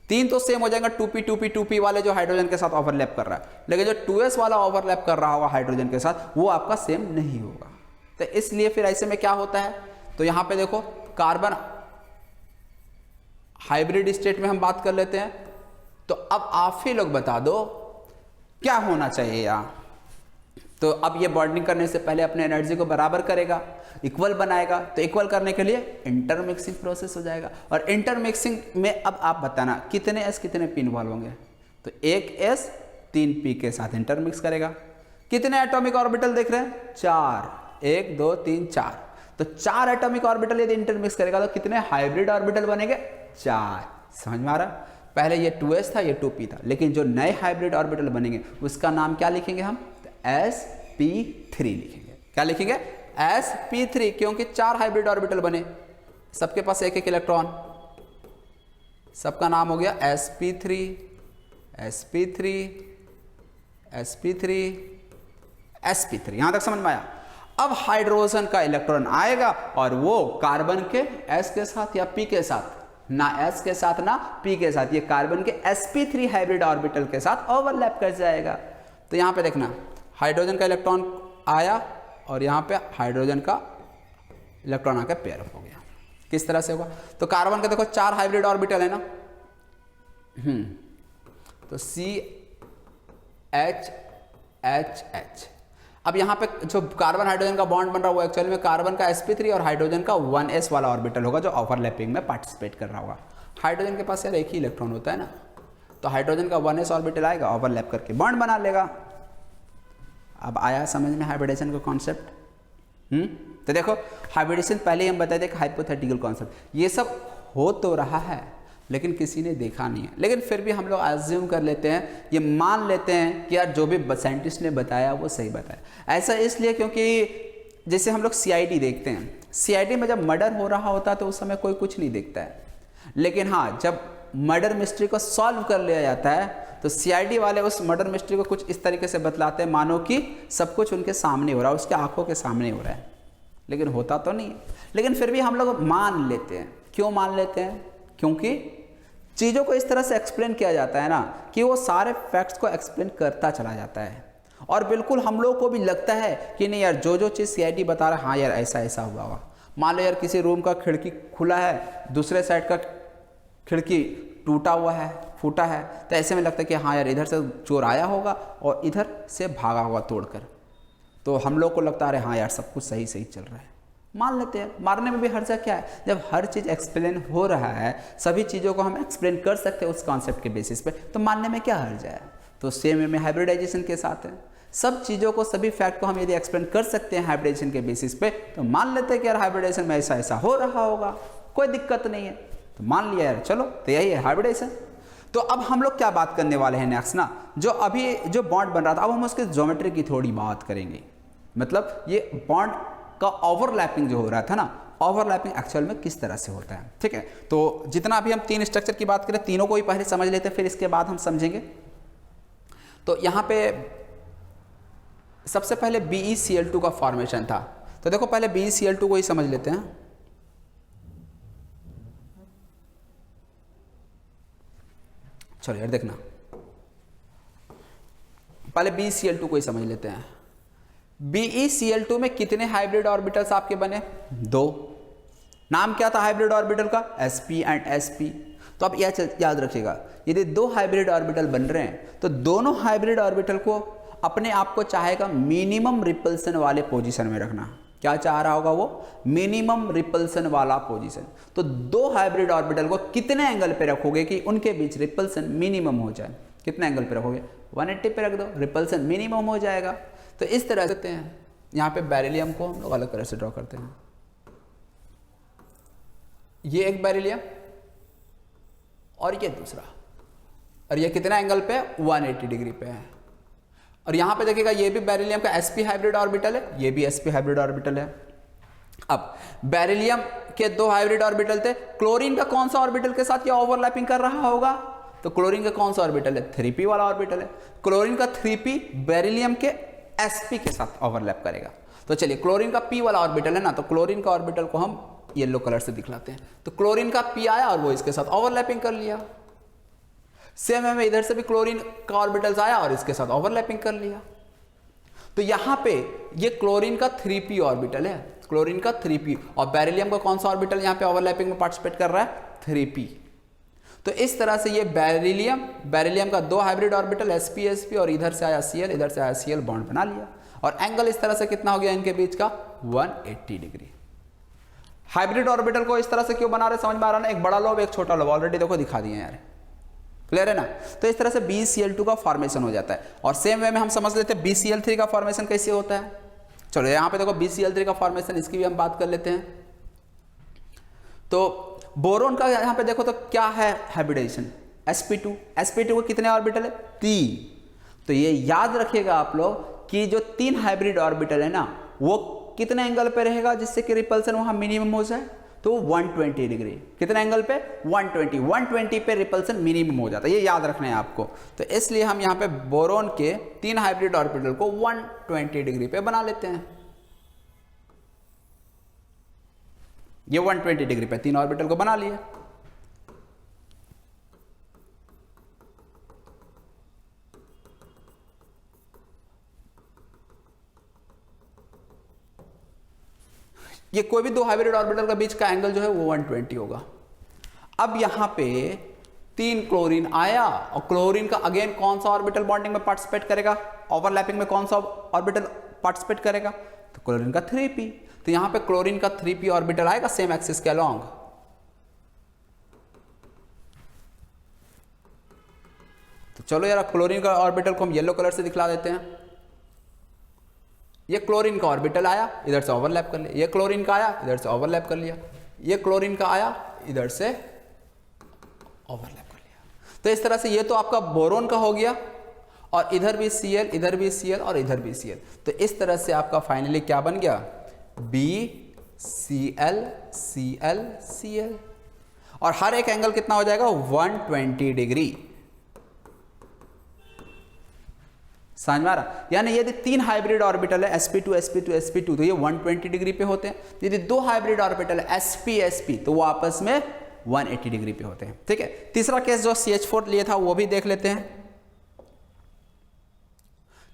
3 तो सेम हो जाएगा 2p 2p 2p वाले जो हाइड्रोजन के साथ ओवरलैप कर रहा है, लेकिन जो 2s वाला ओवरलैप कर रहा होगा हाइड्रोजन के साथ वो आपका सेम नहीं होगा। तो इसलिए फिर ऐसे में क्या होता है, तो यहां पे देखो कार्बन हाइब्रिड स्टेट में हम बात कर लेते हैं। तो अब आप ही लोग बता दो क्या होना चाहिए यहाँ। तो अब ये बॉन्डिंग करने से पहले अपने एनर्जी को बराबर करेगा, इक्वल बनाएगा। तो इक्वल करने के लिए इंटरमिक्सिंग प्रोसेस हो जाएगा। और इंटरमिक्सिंग में अब आप बताना कितने s कितने p इन्वॉल्व होंगे। तो 1s 3p के साथ इंटरमिक्स करेगा। कितने एटॉमिक ऑर्बिटल देख रहे हैं? 4, 1 2 3 4। तो 4 एटॉमिक ऑर्बिटल यदि इंटरमिक्स करेगा तो कितने हाइब्रिड ऑर्बिटल बनेंगे? 4। समझ में आ रहा? पहले ये 2s था, ये 2p था, लेकिन जो नए हाइब्रिड ऑर्बिटल बनेंगे उसका नाम क्या लिखेंगे हम? sp3 लिखेंगे। क्या लिखेंगे? sp3, क्योंकि 4 हाइब्रिड ऑर्बिटल बने, सबके पास एक एक इलेक्ट्रॉन, सबका नाम हो गया sp3 sp3 sp3 sp3। यहां तक समझ में आया? अब हाइड्रोजन का इलेक्ट्रॉन आएगा और वो कार्बन के s के साथ या p के साथ, ना s के साथ ना p के साथ, ये कार्बन के sp3 हाइब्रिड ऑर्बिटल के साथ ओवरलैप कर जाएगा। तो यहां पे देखना हाइड्रोजन का इलेक्ट्रॉन आया और यहाँ पे हाइड्रोजन का इलेक्ट्रॉन आकर पेयर हो गया। किस तरह से होगा? तो कार्बन का देखो 4 हाइब्रिड ऑर्बिटल है ना, तो C H H H। अब यहाँ पे जो कार्बन हाइड्रोजन का बॉन्ड बन रहा है वो एक्चुअली में कार्बन का sp3 और हाइड्रोजन का 1s वाला ऑर्बिटल होगा जो ओवरलैपिंग में पार्टिसिपेट कर रहा होगा। हाइड्रोजन के पास यार एक ही इलेक्ट्रॉन होता है ना, तो हाइड्रोजन का 1s ऑर्बिटल आएगा, ओवरलैप करके बॉन्ड बना लेगा। अब आया समझ में हाइब्रिडेशन का कॉन्सेप्ट? तो देखो हाइब्रिडेशन पहले ही हम बताए थे कि हाइपोथेटिकल कॉन्सेप्ट, ये सब हो तो रहा है लेकिन किसी ने देखा नहीं है, लेकिन फिर भी हम लोग अज्यूम कर लेते हैं, ये मान लेते हैं कि यार जो भी साइंटिस्ट ने बताया वो सही बताया। ऐसा इसलिए क्योंकि जैसे हम लोग सीआईडी देखते हैं, सीआईडी में जब मर्डर हो रहा होता है तो उस समय कोई कुछ नहीं देखता है, लेकिन हाँ जब मर्डर मिस्ट्री को सॉल्व कर लिया जाता है तो सीआईडी वाले उस मर्डर मिस्ट्री को कुछ इस तरीके से बतलाते हैं मानो कि सब कुछ उनके सामने हो रहा है, उसके आंखों के सामने हो रहा है, लेकिन होता तो नहीं है। लेकिन फिर भी हम लोग मान लेते हैं। क्यों मान लेते हैं? क्योंकि चीज़ों को इस तरह से एक्सप्लेन किया जाता है ना कि वो सारे फैक्ट्स को एक्सप्लेन करता चला जाता है, और बिल्कुल हम लोग को भी लगता है कि नहीं यार जो जो चीज़ सीआईडी बता रहा है, हाँ यार ऐसा ऐसा हुआ हुआ। मान लो यार किसी रूम का खिड़की खुला है, दूसरे साइड का खिड़की टूटा हुआ है, फूटा है, तो ऐसे में लगता है कि हाँ यार इधर से चोर आया होगा और इधर से भागा होगा तोड़कर, तो हम लोग को लगता है अरे हाँ यार सब कुछ सही सही चल रहा है, मान लेते हैं। मारने में भी हर्जा क्या है? जब हर चीज़ एक्सप्लेन हो रहा है, सभी चीज़ों को हम एक्सप्लेन कर सकते हैं उस कॉन्सेप्ट के बेसिस पे, तो मानने में क्या हर्जा है? तो सेम वे में हाइब्रिडाइजेशन के साथ है, सब चीज़ों को, सभी फैक्ट को हम यदि एक्सप्लेन कर सकते हैं हाइब्रिडाइजेशन के बेसिस पे, तो मान लेते हैं कि यार हाइब्रिडाइजेशन में ऐसा ऐसा हो रहा होगा, कोई दिक्कत नहीं है, तो मान लिया यार चलो, तो यही है हाइब्रिडाइजेशन। तो अब हम लोग क्या बात करने वाले हैं नेक्स्ट ना, जो अभी जो बॉन्ड बन रहा था, अब हम उसके ज्योमेट्री की थोड़ी बात करेंगे। मतलब ये बॉन्ड का ओवरलैपिंग जो हो रहा था ना, ओवरलैपिंग एक्चुअल में किस तरह से होता है, ठीक है। तो जितना अभी हम तीन स्ट्रक्चर की बात करें, तीनों को ही पहले समझ लेते हैं, फिर इसके बाद हम समझेंगे। तो यहाँ पे सबसे पहले BeCl2 का फॉर्मेशन था, तो देखो पहले BeCl2 को ही समझ लेते हैं। चलो यार देखना, पहले BeCl2 को ही समझ लेते हैं। BeCl2 में कितने हाइब्रिड ऑर्बिटल्स आपके बने? 2। नाम क्या था हाइब्रिड ऑर्बिटल का? sp and sp। तो आप यह याद रखिएगा, यदि 2 हाइब्रिड ऑर्बिटल बन रहे हैं तो दोनों हाइब्रिड ऑर्बिटल को अपने आप को चाहेगा मिनिमम रिपल्सन वाले पोजीशन में रखना। क्या चाह रहा होगा वो? मिनिमम रिपल्सन वाला पोजीशन। तो 2 हाइब्रिड ऑर्बिटल को कितने एंगल पे रखोगे कि उनके बीच रिपल्सन मिनिमम हो जाए? कितने एंगल पे रखोगे? 180 पे रख दो, रिपल्सन मिनिमम हो जाएगा। तो इस तरह से हैं। यहाँ पे बेरिलियम को हम लोग अलग तरह से ड्रॉ करते हैं। ये एक बेरिलियम और ये दूसरा, और ये कितना एंगल पे? 180 डिग्री पे है। और यहाँ पे देखिएगा ये भी बेरिलियम का sp हाइब्रिड ऑर्बिटल है, ये भी sp हाइब्रिड ऑर्बिटल है। अब बेरिलियम के 2 हाइब्रिड ऑर्बिटल थे, क्लोरीन का कौन सा ऑर्बिटल के साथ ये ओवरलैपिंग कर रहा होगा? तो क्लोरीन का कौन सा ऑर्बिटल है? 3p वाला ऑर्बिटल है। क्लोरीन का 3p बेरिलियम के sp के साथ ओवरलैप करेगा। तो चलिए क्लोरीन का p वाला ऑर्बिटल है ना, तो क्लोरीन का ऑर्बिटल को हम येलो कलर से दिखलाते हैं। तो क्लोरीन का p आया और वो इसके साथ ओवरलैपिंग कर लिया। सेम में इधर से भी क्लोरीन का ऑर्बिटल्स आया और इसके साथ ओवरलैपिंग कर लिया। तो यहां पे ये क्लोरीन का 3p ऑर्बिटल है, क्लोरीन का 3p, और बेरिलियम का कौन सा ऑर्बिटल यहां पे ओवरलैपिंग में पार्टिसिपेट कर रहा है? 3p। तो इस तरह से ये बेरिलियम का 2 हाइब्रिड ऑर्बिटल sp sp, और इधर से आया Cl, इधर से आया Cl, बॉन्ड बना लिया। और एंगल इस तरह से कितना हो गया इनके बीच का? 180 डिग्री। हाइब्रिड ऑर्बिटल को इस तरह से क्यों बना रहे, समझ में आ रहा ना? एक बड़ा लोब एक छोटा लोब, ऑलरेडी देखो दिखा दिए यार, क्लियर है ना? तो इस तरह से BeCl2 का फॉर्मेशन हो जाता है। और सेम वे में हम समझ लेते हैं BeCl3 का फॉर्मेशन कैसे होता है। चलो यहाँ पे देखो BeCl3 का फॉर्मेशन, इसकी भी हम बात कर लेते हैं। तो बोरोन का यहाँ पे देखो तो क्या है हाइब्रिडाइजेशन? sp2 को कितने ऑर्बिटल है? 3। तो ये याद रखिएगा आप लोग कि जो 3 हाइब्रिड ऑर्बिटल है ना, वो कितने एंगल पे रहेगा जिससे कि रिपल्सन वहां मिनिमम हो जाए? तो 120 डिग्री। कितने एंगल पे? 120 पे रिपल्सन मिनिमम हो जाता है, ये याद रखना है आपको। तो इसलिए हम यहाँ पे बोरोन के 3 हाइब्रिड ऑर्बिटल को 120 डिग्री पे बना लेते हैं। ये 120 डिग्री पे 3 ऑर्बिटल को बना लिए। ये कोई भी 2 हाइब्रिड ऑर्बिटल का बीच का एंगल जो है वो 120 होगा। अब यहां पे 3 क्लोरीन आया, और क्लोरीन का अगेन कौन सा ऑर्बिटल बॉन्डिंग में पार्टिसिपेट करेगा? ओवरलैपिंग में कौन सा ऑर्बिटल पार्टिसिपेट करेगा? तो क्लोरीन का 3p। तो यहां पे क्लोरीन का 3p ऑर्बिटल आएगा सेम एक्सिस के अलोंग। तो चलो यार क्लोरीन का ऑर्बिटल को हम येलो कलर से दिखला देते हैं। ये क्लोरीन का ऑर्बिटल आया, इधर से ओवरलैप कर लिया, ये क्लोरीन का आया, इधर से ओवरलैप कर लिया, ये क्लोरीन का आया, इधर से ओवरलैप कर लिया। तो इस तरह से ये तो आपका बोरोन का हो गया, और इधर भी Cl, इधर भी Cl और इधर भी Cl। तो इस तरह से आपका फाइनली क्या बन गया, BCl Cl Cl, और हर एक एंगल कितना हो जाएगा, 120 डिग्री। समझ में आ रहा? यानी यदि 3 हाइब्रिड ऑर्बिटल है sp2 sp2 sp2 तो ये 120 डिग्री पे होते हैं। यदि 2 हाइब्रिड ऑर्बिटल है sp sp तो वो आपस में 180 डिग्री पे होते हैं। ठीक है, तीसरा केस जो CH4 लिए था वो भी देख लेते हैं।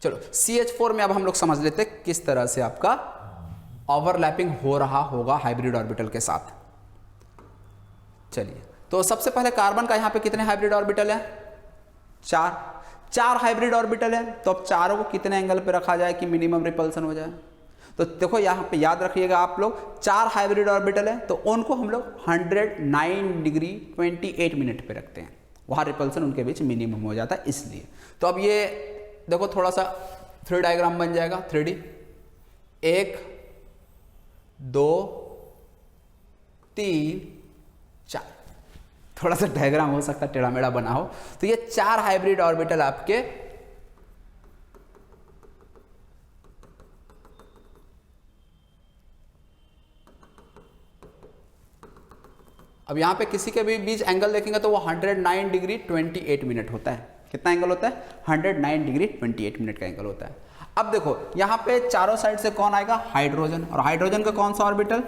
चलो CH4 में अब हम लोग समझ लेते हैं किस तरह से आपका ओवरलैपिंग हो रहा होगा हाइब्रिड ऑर्बिटल के साथ। चलिए, तो सबसे पहले कार्बन का यहां पे कितने हाइब्रिड ऑर्बिटल है, 4 हाइब्रिड ऑर्बिटल है। तो अब चारों को कितने एंगल पे रखा जाए कि मिनिमम रिपल्सन हो जाए। तो देखो यहां पे याद रखिएगा आप लोग, 4 हाइब्रिड ऑर्बिटल है तो उनको हम लोग 109 डिग्री 28 मिनट पे रखते हैं, वहां रिपल्सन उनके बीच मिनिमम हो जाता है इसलिए। तो अब ये देखो थोड़ा सा 3 डायग्राम बन जाएगा, 3D, 1 2 3 4, थोड़ा सा डायग्राम हो सकता है टेढ़ा मेढ़ा बना हो। तो ये 4 हाइब्रिड ऑर्बिटल आपके अब यहां पे किसी के भी बीच एंगल देखेंगे तो वो 109 डिग्री 28 मिनट होता है। कितना एंगल होता है, 109 डिग्री 28 मिनट का एंगल होता है। अब देखो यहां पे चारों साइड से कौन आएगा, हाइड्रोजन, और हाइड्रोजन का कौन सा ऑर्बिटल,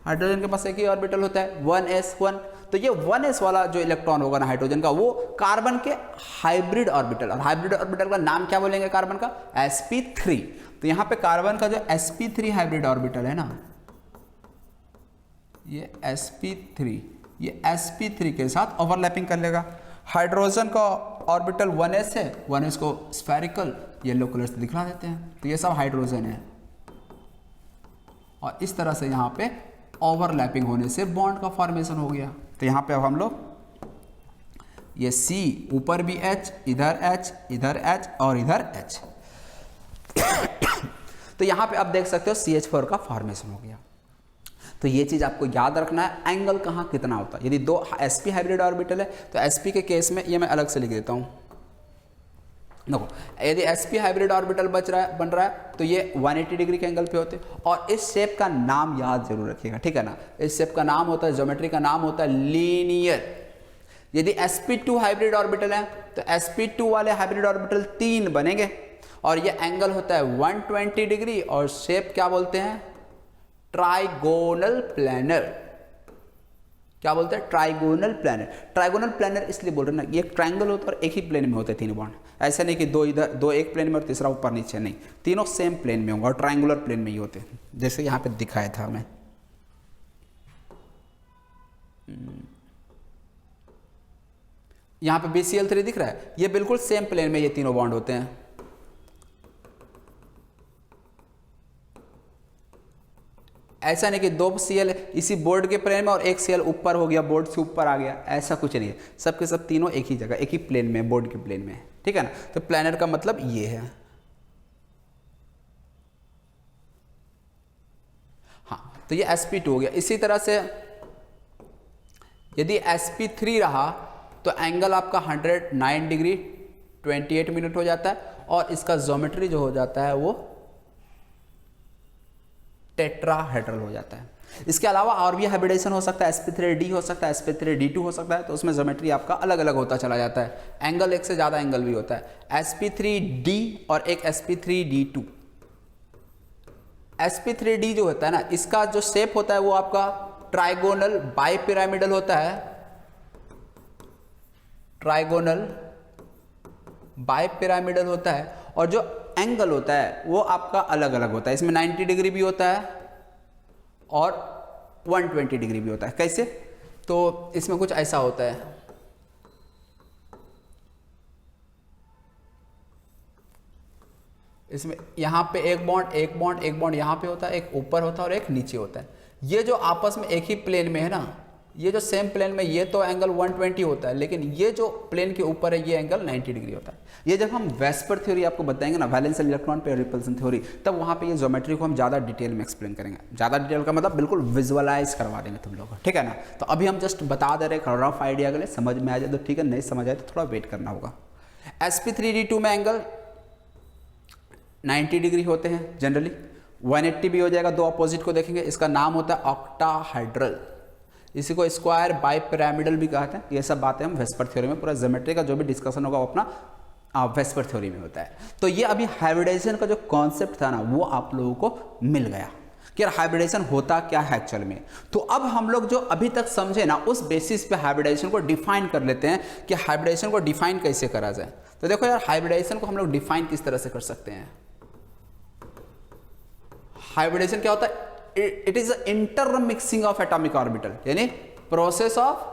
हाइड्रोजन के पास एक ही ऑर्बिटल होता है 1s1। तो ये 1s वाला जो इलेक्ट्रॉन होगा ना हाइड्रोजन का, वो कार्बन के हाइब्रिड ऑर्बिटल, और हाइब्रिड ऑर्बिटल का नाम क्या बोलेंगे कार्बन का, sp3। तो यहां पे कार्बन का जो sp3 हाइब्रिड ऑर्बिटल है ना, ये sp3, ये sp3 के साथ ओवरलैपिंग कर लेगा। हाइड्रोजन का ऑर्बिटल 1s है, 1s को स्फेरिकल येलो कलर से दिखला देते हैं, तो ये सब हाइड्रोजन है। और इस तरह से यहाँ पे ओवरलैपिंग होने से बॉन्ड का फॉर्मेशन हो गया। तो यहाँ पे अब हम लोग ये C ऊपर भी H, इधर H, इधर H और इधर H। तो यहाँ पे आप देख सकते हो CH4 का फॉर्मेशन हो गया। तो ये चीज आपको याद रखना है, एंगल कहाँ कितना होता है। यदि 2 sp हाइब्रिड ऑर्बिटल है तो sp के केस में ये मैं अलग से लिख देता हूँ। देखो यदि sp हाइब्रिड ऑर्बिटल बन रहा है तो ये 180 डिग्री के एंगल पे होते हैं। और इस शेप का नाम याद जरूर रखिएगा, ठीक है ना। इस शेप का नाम होता है, ज्योमेट्री का नाम होता है लीनियर। यदि sp2 हाइब्रिड ऑर्बिटल है तो sp2 वाले हाइब्रिड ऑर्बिटल 3 बनेंगे, और ये एंगल होता है 120 डिग्री, और शेप क्या बोलते हैं, ट्राइगोनल प्लैनर। क्या बोलते हैं, ट्राइगोनल प्लैनर। ट्राइगोनल प्लैनर इसलिए बोल रहे हैं ना, ये ट्राइंगल होता है और एक ही प्लेन में होते हैं 3 बॉन्ड। ऐसा नहीं कि 2 इधर 2 एक प्लेन में और तीसरा ऊपर नीचे, नहीं, तीनों सेम प्लेन में होंगे और ट्राइंगुलर प्लेन में ही होते हैं, जैसे यहाँ पे दिखाया था मैं। यहाँ पे BCl3 दिख रहा है, ये बिल्कुल सेम प्लेन में ये तीनों बॉन्ड होते हैं। ऐसा नहीं कि 2 Cl इसी बोर्ड के प्लेन में और 1 Cl ऊपर हो गया, बोर्ड से ऊपर आ गया, ऐसा कुछ नहीं है। सबके सब तीनों एक ही जगह, एक ही प्लेन में, बोर्ड के प्लेन में, ठीक है ना। तो प्लेनर का मतलब ये है। हाँ, तो ये sp2 हो गया। इसी तरह से यदि sp3 रहा तो एंगल आपका 109 डिग्री 28 मिनट हो जाता है, और इसका ज्योमेट्री जो हो जाता है वो टेट्राहेड्रल हो जाता है। इसके अलावा और भी हाइब्रिडेशन हो सकता है, sp3d हो सकता है, sp3d2 हो सकता है, तो उसमें ज्योमेट्री आपका अलग अलग होता चला जाता है। एंगल एक से ज़्यादा एंगल भी होता है, sp3d और एक sp3d2। sp3d जो होता है ना, इसका जो शेप होता है वो आपका ट्राइगोनल बाइपिरामिडल होता है, ट्राइगोनल बाइपिरामिडल होता है, और जो एंगल होता है वो आपका अलग अलग होता है। इसमें 90 डिग्री भी होता है और 120 डिग्री भी होता है। कैसे, तो इसमें कुछ ऐसा होता है, इसमें यहाँ पे एक बॉन्ड यहाँ पे होता है, एक ऊपर होता है और एक नीचे होता है। ये जो आपस में एक ही प्लेन में है ना, ये जो सेम प्लेन में ये तो एंगल 120 होता है, लेकिन ये जो प्लेन के ऊपर है ये एंगल 90 डिग्री होता है। ये जब हम वेस्पर थ्योरी आपको बताएंगे ना, valence electron pair repulsion theory, तब वहाँ पे ये ज्योमेट्री को हम ज़्यादा डिटेल में एक्सप्लेन करेंगे। ज़्यादा डिटेल का मतलब बिल्कुल विजुअलाइज करवा देंगे तुम लोग को, ठीक है ना। तो अभी हम जस्ट बता दे रहे हैं रफ आइडिया के लिए, समझ में आ जाए तो ठीक है, नहीं समझ आए तो थोड़ा वेट करना होगा। sp3d2 में एंगल 90 डिग्री होते हैं जनरली, 180 भी हो जाएगा, दो अपोजिट को देखेंगे। इसका नाम होता है ऑक्टाहाइड्रल, इसी को स्क्वायर बाइपिरामिडल भी कहते हैं। ये सब बातें हम वेस्पर थ्योरी में, पूरा ज्योमेट्री का जो भी डिस्कशन होगा वो अपना वेस्पर थ्योरी में होता है। तो ये अभी हाइब्रिडाइजेशन का जो कॉन्सेप्ट था ना, वो आप लोगों को मिल गया कि यार हाइब्रिडाइजेशन होता क्या है एक्चुअल में। तो अब हम लोग जो अभी तक समझे ना, उस बेसिस पे हाइब्रिडाइजेशन को डिफाइन कर लेते हैं कि हाइब्रिडाइजेशन को डिफाइन कैसे करा जाए। तो देखो यार, हाइब्रिडाइजेशन को हम लोग डिफाइन किस तरह से कर सकते हैं। हाइब्रिडाइजेशन क्या होता है? It is intermixing of atomic orbital, यानी process of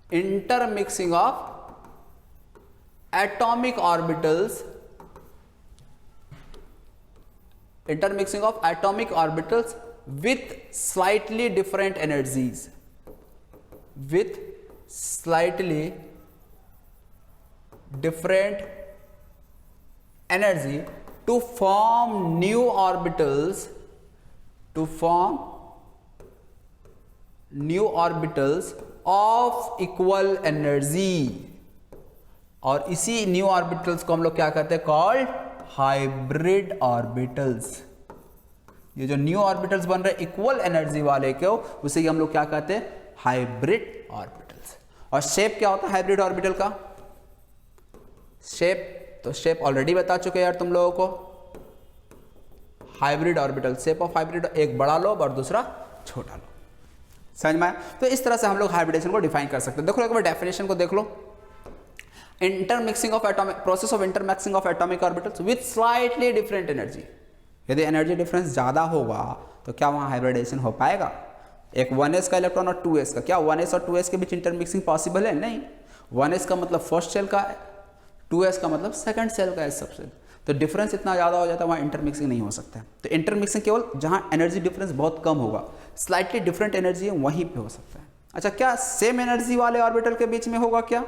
intermixing of atomic orbitals, intermixing of atomic orbitals with slightly different energies, with slightly different energy to form new orbitals, to form new orbitals of equal energy। और इसी new orbitals को हम लोग क्या कहते हैं? Called hybrid orbitals. ये जो न्यू ऑर्बिटल्स बन रहे इक्वल एनर्जी वाले को, उसे हम लोग क्या कहते हैं? Hybrid orbitals. और शेप क्या होता है हाइब्रिड ऑर्बिटल का? शेप तो शेप ऑलरेडी बता चुके यार तुम लोगों को। Hybrid orbital, shape of hybrid, एक बड़ा लोब और दूसरा छोटा लोब। समझ में आया? तो इस तरह से हम लोग हाइब्रिडेशन को डिफाइन कर सकते हैं। देखो एक बार डेफिनेशन को देख लो। Intermixing of atomic, process of intermixing of atomic orbitals with slightly different energy. यदि एनर्जी डिफरेंस ज़्यादा होगा तो क्या वहाँ हाइब्रिडेशन हो पाएगा? एक 1s का इलेक्ट्रॉन और 2s का, क्या 1s और 2s के बीच इंटरमिक्सिंग पॉसिबल है? नहीं। 1s का मतलब फर्स्ट सेल का है, 2s का मतलब सेकंड सेल का है सबसे। तो डिफरेंस इतना ज़्यादा हो जाता है, वहाँ इंटरमिक्सिंग नहीं हो सकता है। तो इंटरमिक्सिंग केवल जहाँ एनर्जी डिफरेंस बहुत कम होगा, स्लाइटली डिफरेंट एनर्जी है, वहीं पे हो सकता है। अच्छा, क्या सेम एनर्जी वाले ऑर्बिटल के बीच में होगा? क्या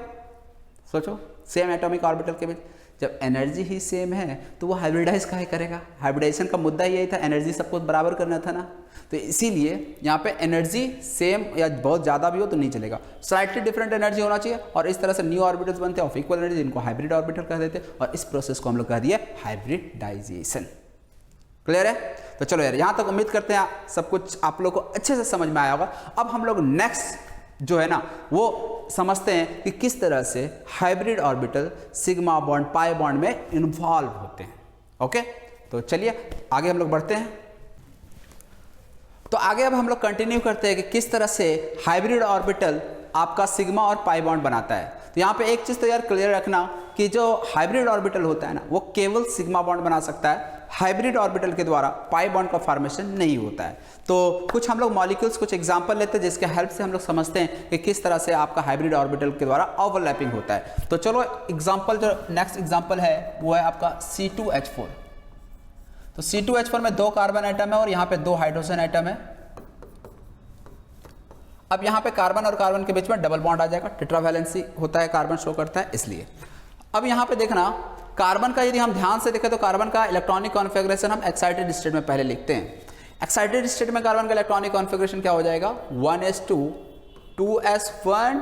सोचो, सेम एटॉमिक ऑर्बिटल के बीच जब एनर्जी ही सेम है तो वो हाइब्रिडाइज काहे करेगा? हाइब्रिडाइजेशन का मुद्दा यही था, एनर्जी सबको बराबर करना था ना। तो इसीलिए यहाँ पे एनर्जी सेम या बहुत ज़्यादा भी हो तो नहीं चलेगा, स्लाइटली डिफरेंट एनर्जी होना चाहिए। और इस तरह से न्यू ऑर्बिटल्स बनते हैं ऑफ इक्वल एनर्जी, जिनको हाइब्रिड ऑर्बिटल कह देते हैं। और इस प्रोसेस को हम लोग कह दिए हाइब्रिडाइजेशन। क्लियर है? तो चलो यार, यहाँ तक उम्मीद करते हैं सब कुछ आप लोग को अच्छे से समझ में आया होगा। अब हम लोग नेक्स्ट जो है ना वो समझते हैं कि किस तरह से hybrid orbital sigma bond pi bond में इन्वॉल्व होते हैं। ओके, तो चलिए आगे हम लोग बढ़ते हैं। तो आगे अब हम लोग कंटिन्यू करते हैं कि किस तरह से हाइब्रिड ऑर्बिटल आपका सिग्मा और पाई बॉन्ड बनाता है। तो यहाँ पे एक चीज़ तो यार क्लियर रखना कि जो हाइब्रिड ऑर्बिटल होता है ना, वो केवल सिग्मा बॉन्ड बना सकता है। हाइब्रिड ऑर्बिटल के द्वारा पाई बॉन्ड का फॉर्मेशन नहीं होता है। तो कुछ हम लोग मॉलिक्यूल्स, कुछ एग्जांपल लेते हैं जिसके हेल्प से हम लोग समझते हैं कि किस तरह से आपका हाइब्रिड ऑर्बिटल के द्वारा ओवरलैपिंग होता है। तो चलो एग्जांपल, जो नेक्स्ट एग्जांपल है वो है आपका C2H4। तो C2H4 में 2 कार्बन एटम है और यहाँ पे 2 हाइड्रोजन एटम है। अब यहाँ पे कार्बन और कार्बन के बीच में डबल बॉन्ड आ जाएगा, टेट्रावैलेंसी होता है, कार्बन शो करता है इसलिए। अब यहाँ पे देखना, कार्बन का यदि हम ध्यान से देखें तो कार्बन का इलेक्ट्रॉनिक कॉन्फ़िगरेशन हम एक्साइटेड स्टेट में पहले लिखते हैं। एक्साइटेड स्टेट में कार्बन का इलेक्ट्रॉनिक कॉन्फ़िगरेशन क्या हो जाएगा? 1s2 2s1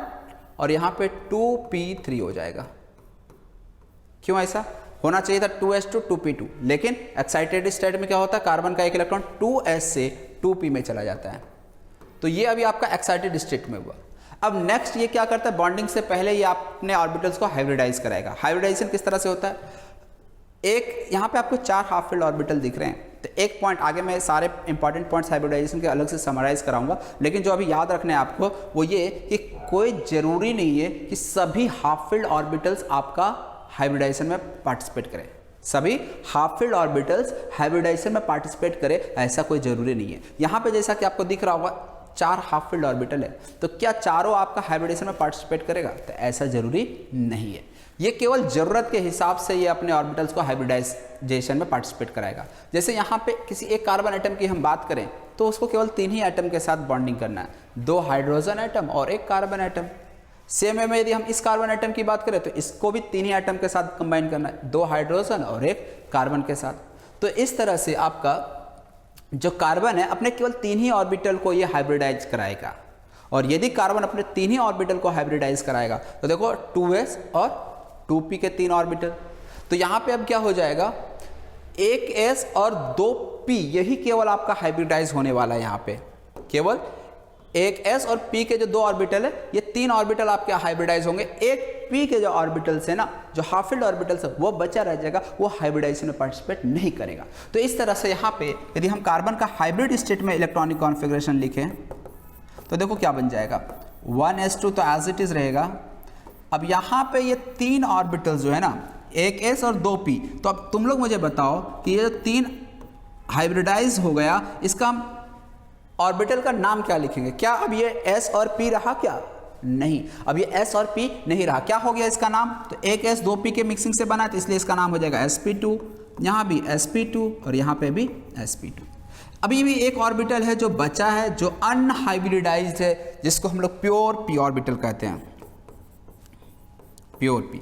और यहाँ पे 2p3 हो जाएगा। क्यों ऐसा होना चाहिए था? 2s2 2p2, लेकिन एक्साइटेड स्टेट में क्या होता है? कार्बन का एक इलेक्ट्रॉन 2s से 2p में चला जाता है। तो ये अभी आपका एक्साइटेड स्टेट में हुआ। अब नेक्स्ट ये क्या करता है? बॉन्डिंग से पहले ये अपने ऑर्बिटल्स को हाइब्रिडाइज कराएगा। हाइब्रिडाइजेशन किस तरह से होता है? एक यहाँ पे आपको 4 हाफ फील्ड ऑर्बिटल दिख रहे हैं। तो एक पॉइंट, आगे मैं सारे इंपॉर्टेंट पॉइंट्स हाइब्रिडाइजेशन के अलग से समराइज कराऊंगा, लेकिन जो अभी याद रखना है आपको वो ये कि कोई जरूरी नहीं है कि सभी हाफ फील्ड ऑर्बिटल्स आपका हाइब्रिडाइजेशन में पार्टिसिपेट करें। सभी हाफ फील्ड ऑर्बिटल्स हाइब्रिडाइजेशन में पार्टिसिपेट करें ऐसा कोई जरूरी नहीं है। यहाँ पे जैसा कि आपको दिख रहा होगा 4 हाफ फील्ड ऑर्बिटल है, तो क्या चारों आपका हाइब्रिडेशन में पार्टिसिपेट करेगा? तो ऐसा जरूरी नहीं है। ये केवल जरूरत के हिसाब से ये अपने ऑर्बिटल्स को हाइब्रिडाइजेशन में पार्टिसिपेट कराएगा। जैसे यहाँ पे किसी एक कार्बन एटम की हम बात करें तो उसको केवल 3 ही एटम के साथ बॉन्डिंग करना है, 2 हाइड्रोजन एटम और 1 कार्बन एटम। सेम वे में यदि हम इस कार्बन एटम की बात करें तो इसको भी 3 ही एटम के साथ कंबाइन करना है, 2 हाइड्रोजन और 1 कार्बन के साथ। तो इस तरह से आपका जो कार्बन है अपने केवल 3 ही ऑर्बिटल को ये हाइब्रिडाइज कराएगा। और यदि कार्बन अपने 3 ही ऑर्बिटल को हाइब्रिडाइज कराएगा तो देखो 2s और 2p के 3 ऑर्बिटल। तो यहाँ पे अब क्या हो जाएगा, 1s और 2p यही केवल आपका हाइब्रिडाइज होने वाला है। यहाँ पे केवल 1s और p के जो 2 ऑर्बिटल है, ये 3 ऑर्बिटल आपके हाइब्रिडाइज होंगे। एक p के जो ऑर्बिटल है ना, जो हाफ फिल्ड ऑर्बिटल है, वो बचा रह जाएगा, वो हाइब्रिडाइजेशन में पार्टिसिपेट नहीं करेगा। तो इस तरह से यहाँ पे यदि हम कार्बन का हाइब्रिड स्टेट में इलेक्ट्रॉनिक कॉन्फ़िगरेशन लिखें तो देखो क्या बन जाएगा, 1s2 तो एज इट इज रहेगा। अब यहाँ पे ये 3 ऑर्बिटल जो है ना, 1s और 2p, तो अब तुम लोग मुझे बताओ कि ये जो 3 हाइब्रिडाइज हो गया, इसका हम ऑर्बिटल का नाम क्या लिखेंगे? क्या अब ये s और p रहा क्या? नहीं, अब ये s और p नहीं रहा। क्या हो गया इसका नाम? तो 1s 2p के मिक्सिंग से बना है, तो इसलिए इसका नाम हो जाएगा sp2, यहाँ भी sp2 और यहाँ पे भी sp2। अभी भी एक ऑर्बिटल है जो बचा है, जो अनहाइब्रिडाइज्ड है, जिसको हम लोग प्योर p ऑर्बिटल कहते हैं, प्योर p।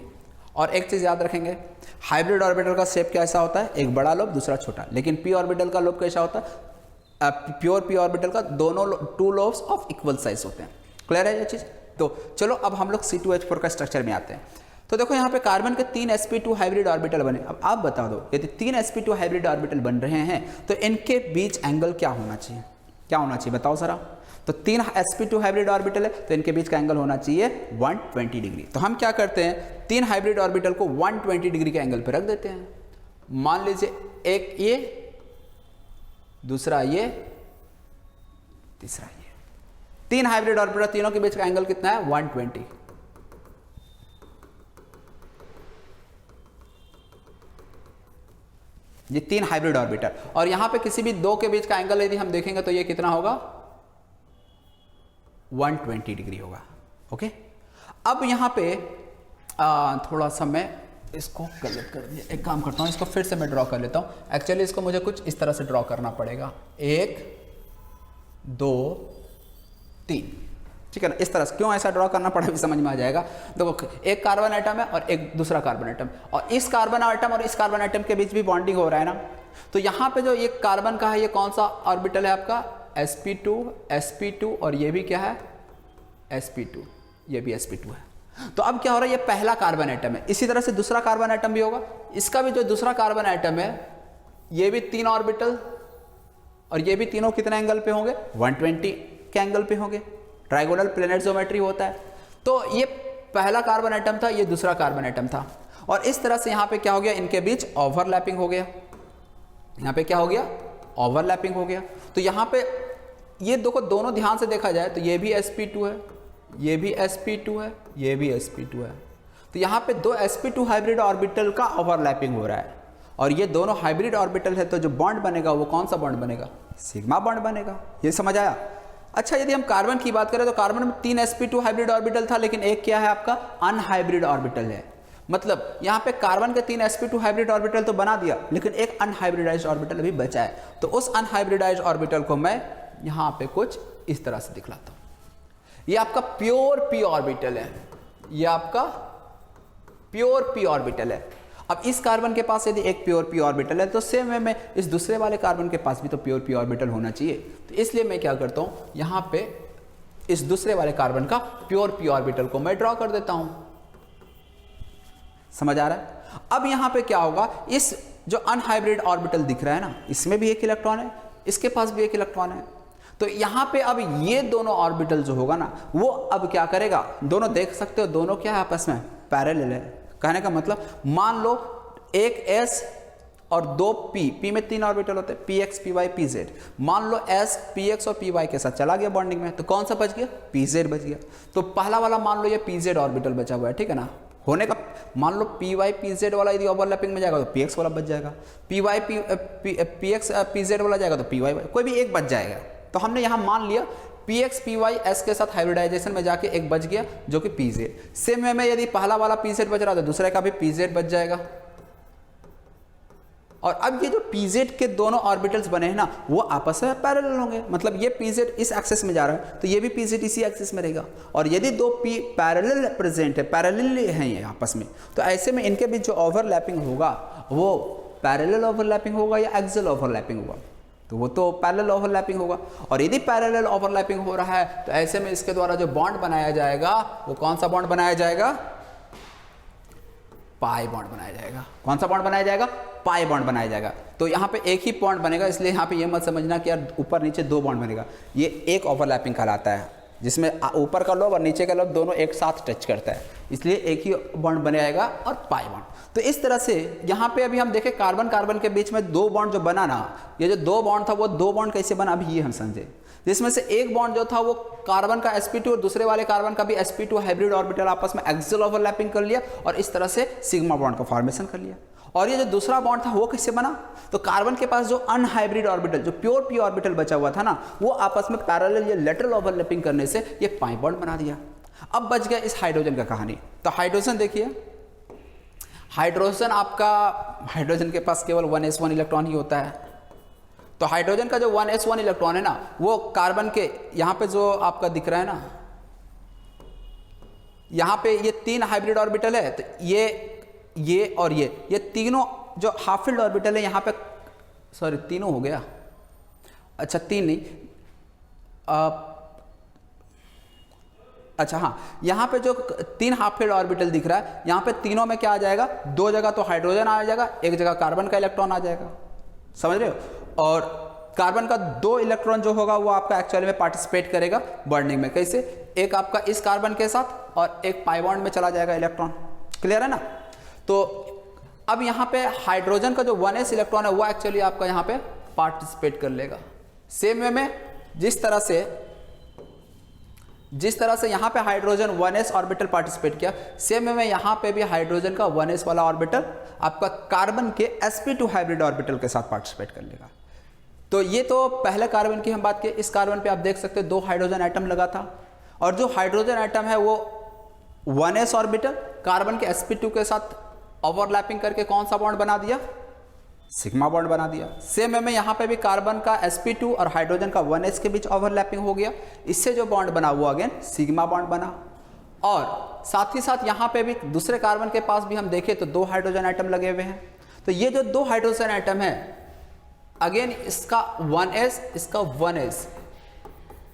और एक चीज़ याद रखेंगे, हाइब्रिड ऑर्बिटल का शेप कैसा होता है, एक बड़ा लोब दूसरा छोटा, लेकिन p ऑर्बिटल का लोब कैसा होता है, प्योर p ऑर्बिटल का दोनों 2 लोब्स ऑफ इक्वल साइज होते हैं। क्लियर है ये चीज़? तो चलो अब हम लोग C2H4 का स्ट्रक्चर में आते हैं। तो देखो यहाँ पे कार्बन के 3 sp2 हाइब्रिड ऑर्बिटल बने। अब आप बता दो, यदि 3 sp2 हाइब्रिड ऑर्बिटल बन रहे हैं तो इनके बीच एंगल क्या होना चाहिए? क्या होना चाहिए बताओ जरा। तो 3 sp2 हाइब्रिड ऑर्बिटल है तो इनके बीच का एंगल होना चाहिए 120 डिग्री। तो हम क्या करते हैं, 3 हाइब्रिड ऑर्बिटल को 120 डिग्री के एंगल पर रख देते हैं। मान लीजिए एक ये, दूसरा ये, तीसरा ये। 3 हाइब्रिड ऑर्बिटल, तीनों के बीच का एंगल कितना है? 120। ये 3 हाइब्रिड ऑर्बिटल, और यहां पे किसी भी 2 के बीच का एंगल यदि हम देखेंगे तो ये कितना होगा? 120 डिग्री होगा। ओके, अब यहां पे थोड़ा सा मैं इसको गलत कर दिया, एक काम करता हूं, इसको फिर से मैं ड्रॉ कर लेता हूं। एक्चुअली इसको मुझे कुछ इस तरह से ड्रॉ करना पड़ेगा, 1 2 3, ठीक है ना, इस तरह से। क्यों ऐसा ड्रॉ करना पड़ा भी समझ में आ जाएगा। देखो एक कार्बन एटम है और एक दूसरा कार्बन एटम, और इस कार्बन एटम और इस कार्बन एटम के बीच भी बॉन्डिंग हो रहा है ना। तो यहाँ पे जो ये कार्बन का है, ये कौन सा ऑर्बिटल है आपका? sp2 और ये भी क्या है? sp2, ये भी sp2 है। तो अब क्या हो रहा है, ये पहला कार्बन एटम है, इसी तरह से दूसरा कार्बन एटम भी होगा। इसका भी जो दूसरा कार्बन एटम है, ये भी 3 ऑर्बिटल, और ये भी तीनों कितने एंगल पे होंगे? 120 के एंगल पे होंगे। ट्राइगोनल प्लेनेट ज्योमेट्री होता है। तो ये पहला कार्बन एटम था, ये दूसरा कार्बन एटम था, और इस तरह से यहाँ पे क्या हो गया, इनके बीच ओवरलैपिंग हो गया। यहाँ पे क्या हो गया? ओवरलैपिंग हो गया। तो यहाँ पे ये देखो, दोनों ध्यान से देखा जाए तो ये भी sp2 है, ये भी sp2 है, ये भी sp2 है। तो यहाँ पे 2 sp2 हाइब्रिड ऑर्बिटल का ओवरलैपिंग हो रहा है, और ये दोनों हाइब्रिड ऑर्बिटल है, तो जो बॉन्ड बनेगा वो कौन सा बॉन्ड बनेगा? सिग्मा बॉन्ड बनेगा। ये समझ आया? अच्छा, यदि हम कार्बन की बात करें तो कार्बन में 3 sp2 हाइब्रिड ऑर्बिटल था, लेकिन एक क्या है आपका? अनहाइब्रिड ऑर्बिटल है। मतलब यहाँ पे कार्बन के 3 sp2 हाइब्रिड ऑर्बिटल तो बना दिया, लेकिन एक अनहाइब्रिडाइज्ड ऑर्बिटल अभी बचा है। तो उस अनहाइब्रिडाइज्ड ऑर्बिटल को मैं यहाँ पे कुछ इस तरह से दिखलाता हूँ। ये आपका प्योर p ऑर्बिटल है, ये आपका प्योर p ऑर्बिटल है। अब इस कार्बन के पास यदि एक प्योर p ऑर्बिटल है, तो सेम वे में इस दूसरे वाले कार्बन के पास भी तो प्योर p ऑर्बिटल होना चाहिए। तो इसलिए मैं क्या करता हूँ, यहाँ पे इस दूसरे वाले कार्बन का प्योर p ऑर्बिटल को मैं ड्रॉ कर देता हूँ। समझ आ रहा है? अब यहाँ पे क्या होगा, इस जो अनहाइब्रिड ऑर्बिटल दिख रहा है ना, इसमें भी एक इलेक्ट्रॉन है, इसके पास भी एक इलेक्ट्रॉन है। तो यहाँ पे अब ये दोनों ऑर्बिटल जो होगा ना, वो अब क्या करेगा, दोनों देख सकते हो, दोनों क्या है आपस में? पैरेलल है। कहने का मतलब, मान लो एक s और 2 p में 3 ऑर्बिटल होते हैं, px py pz। मान लो s px और py के साथ चला गया बॉन्डिंग में, तो कौन सा बच गया? pz बच गया। तो पहला वाला मान लो ये pz ऑर्बिटल बचा हुआ है, ठीक है ना, होने का। मान लो py pz वाला यदि ओवरलैपिंग में जाएगा तो px वाला बच जाएगा, px pz वाला जाएगा तो py, कोई भी एक बच जाएगा। तो हमने यहाँ मान लिया px py s के साथ हाइब्रिडाइजेशन में जाके एक बच गया जो कि pz। सेम वे में यदि पहला वाला pz बच रहा तो दूसरे का भी pz बच जाएगा। और अब ये जो pz के दोनों ऑर्बिटल्स बने हैं ना वो आपस में पैरेलल होंगे, मतलब ये pz इस एक्सिस में जा रहा है तो ये भी pz इसी एक्सिस में रहेगा। और यदि दो p पैरेलल प्रेजेंट है, पैरेलल हैं ये आपस में, तो ऐसे में इनके बीच जो ओवरलैपिंग होगा वो पैरेलल ओवरलैपिंग होगा या एक्सियल ओवरलैपिंग होगा, तो वो तो पैरेलल ओवरलैपिंग होगा। और यदि पैरेलल ओवरलैपिंग हो रहा है तो ऐसे में इसके द्वारा जो बॉन्ड बनाया जाएगा वो कौन सा बॉन्ड बनाया जाएगा, पाई बॉन्ड बनाया जाएगा। कौन सा बॉन्ड बनाया जाएगा, पाई बॉन्ड बनाया जाएगा। तो यहाँ पे एक ही बॉन्ड बनेगा, इसलिए यहाँ पे ये मत समझना कि यार ऊपर नीचे दो बॉन्ड बनेगा, ये एक ओवरलैपिंग कहलाता है जिसमें ऊपर का लोब और नीचे का लोब दोनों एक साथ टच करता है, इसलिए एक ही बॉन्ड बनाएगा और पाई बॉन्ड। तो इस तरह से यहाँ पे अभी हम देखें कार्बन कार्बन के बीच में दो बॉन्ड जो बना ना, ये जो दो बॉन्ड था वो दो बॉन्ड कैसे बना अभी ये हम समझे, जिसमें से एक बॉन्ड जो था वो कार्बन का sp2 और दूसरे वाले कार्बन का भी sp2 हाइब्रिड ऑर्बिटल आपस में एक्सियल ओवरलैपिंग कर लिया और इस तरह से सिग्मा बॉन्ड का फॉर्मेशन कर लिया। और ये जो दूसरा बॉन्ड था वो कैसे बना, तो कार्बन के पास जो अनहाइब्रिड ऑर्बिटल जो प्योर p ऑर्बिटल बचा हुआ था ना वो आपस में पैरेलल या लेटरल ओवरलैपिंग करने से ये पाई बॉन्ड बना दिया। अब बच गया इस हाइड्रोजन का कहानी। तो हाइड्रोजन देखिए, हाइड्रोजन आपका, हाइड्रोजन के पास केवल 1s1 इलेक्ट्रॉन ही होता है। तो हाइड्रोजन का जो 1s1 इलेक्ट्रॉन है ना वो कार्बन के यहाँ पे जो आपका दिख रहा है ना, यहाँ पे ये तीन हाइब्रिड ऑर्बिटल है, तो ये और ये तीनों जो हाफ फील्ड ऑर्बिटल है यहाँ पे, सॉरी तीनों हो गया, अच्छा तीन नहीं, अच्छा हाँ, यहाँ पे जो तीन हाफ फील्ड ऑर्बिटल दिख रहा है यहाँ पे तीनों में क्या आ जाएगा, दो जगह तो हाइड्रोजन आ जाएगा, एक जगह कार्बन का इलेक्ट्रॉन आ जाएगा, समझ रहे हो। और कार्बन का दो इलेक्ट्रॉन जो होगा वो आपका एक्चुअली में पार्टिसिपेट करेगा बॉन्डिंग में, कैसे, एक आपका इस कार्बन के साथ और एक पाई बॉन्ड में चला जाएगा इलेक्ट्रॉन, क्लियर है ना। तो अब यहाँ पे हाइड्रोजन का जो 1s इलेक्ट्रॉन है वो एक्चुअली आपका यहाँ पे पार्टिसिपेट कर लेगा। सेम वे में जिस तरह से यहाँ पे हाइड्रोजन 1s ऑर्बिटल पार्टिसिपेट किया, सेम वे में यहाँ पे भी हाइड्रोजन का 1s वाला ऑर्बिटल आपका कार्बन के sp2 हाइब्रिड ऑर्बिटल के साथ पार्टिसिपेट कर लेगा। तो ये तो पहले कार्बन की हम बात की, इस कार्बन पे आप देख सकते हो दो हाइड्रोजन एटम लगा था और जो हाइड्रोजन एटम है वो 1s ऑर्बिटल कार्बन के sp2 के साथ ओवरलैपिंग करके कौन सा बॉन्ड बना दिया, सिग्मा बॉन्ड बना दिया। सेम में यहाँ पे भी कार्बन का sp2 और हाइड्रोजन का 1s के बीच ओवरलैपिंग हो गया, इससे जो बॉन्ड बना वो अगेन सिग्मा बॉन्ड बना। और साथ ही साथ यहाँ पे भी दूसरे कार्बन के पास भी हम देखें तो दो हाइड्रोजन एटम लगे हुए हैं। तो ये जो दो हाइड्रोजन एटम है अगेन इसका 1s इसका 1s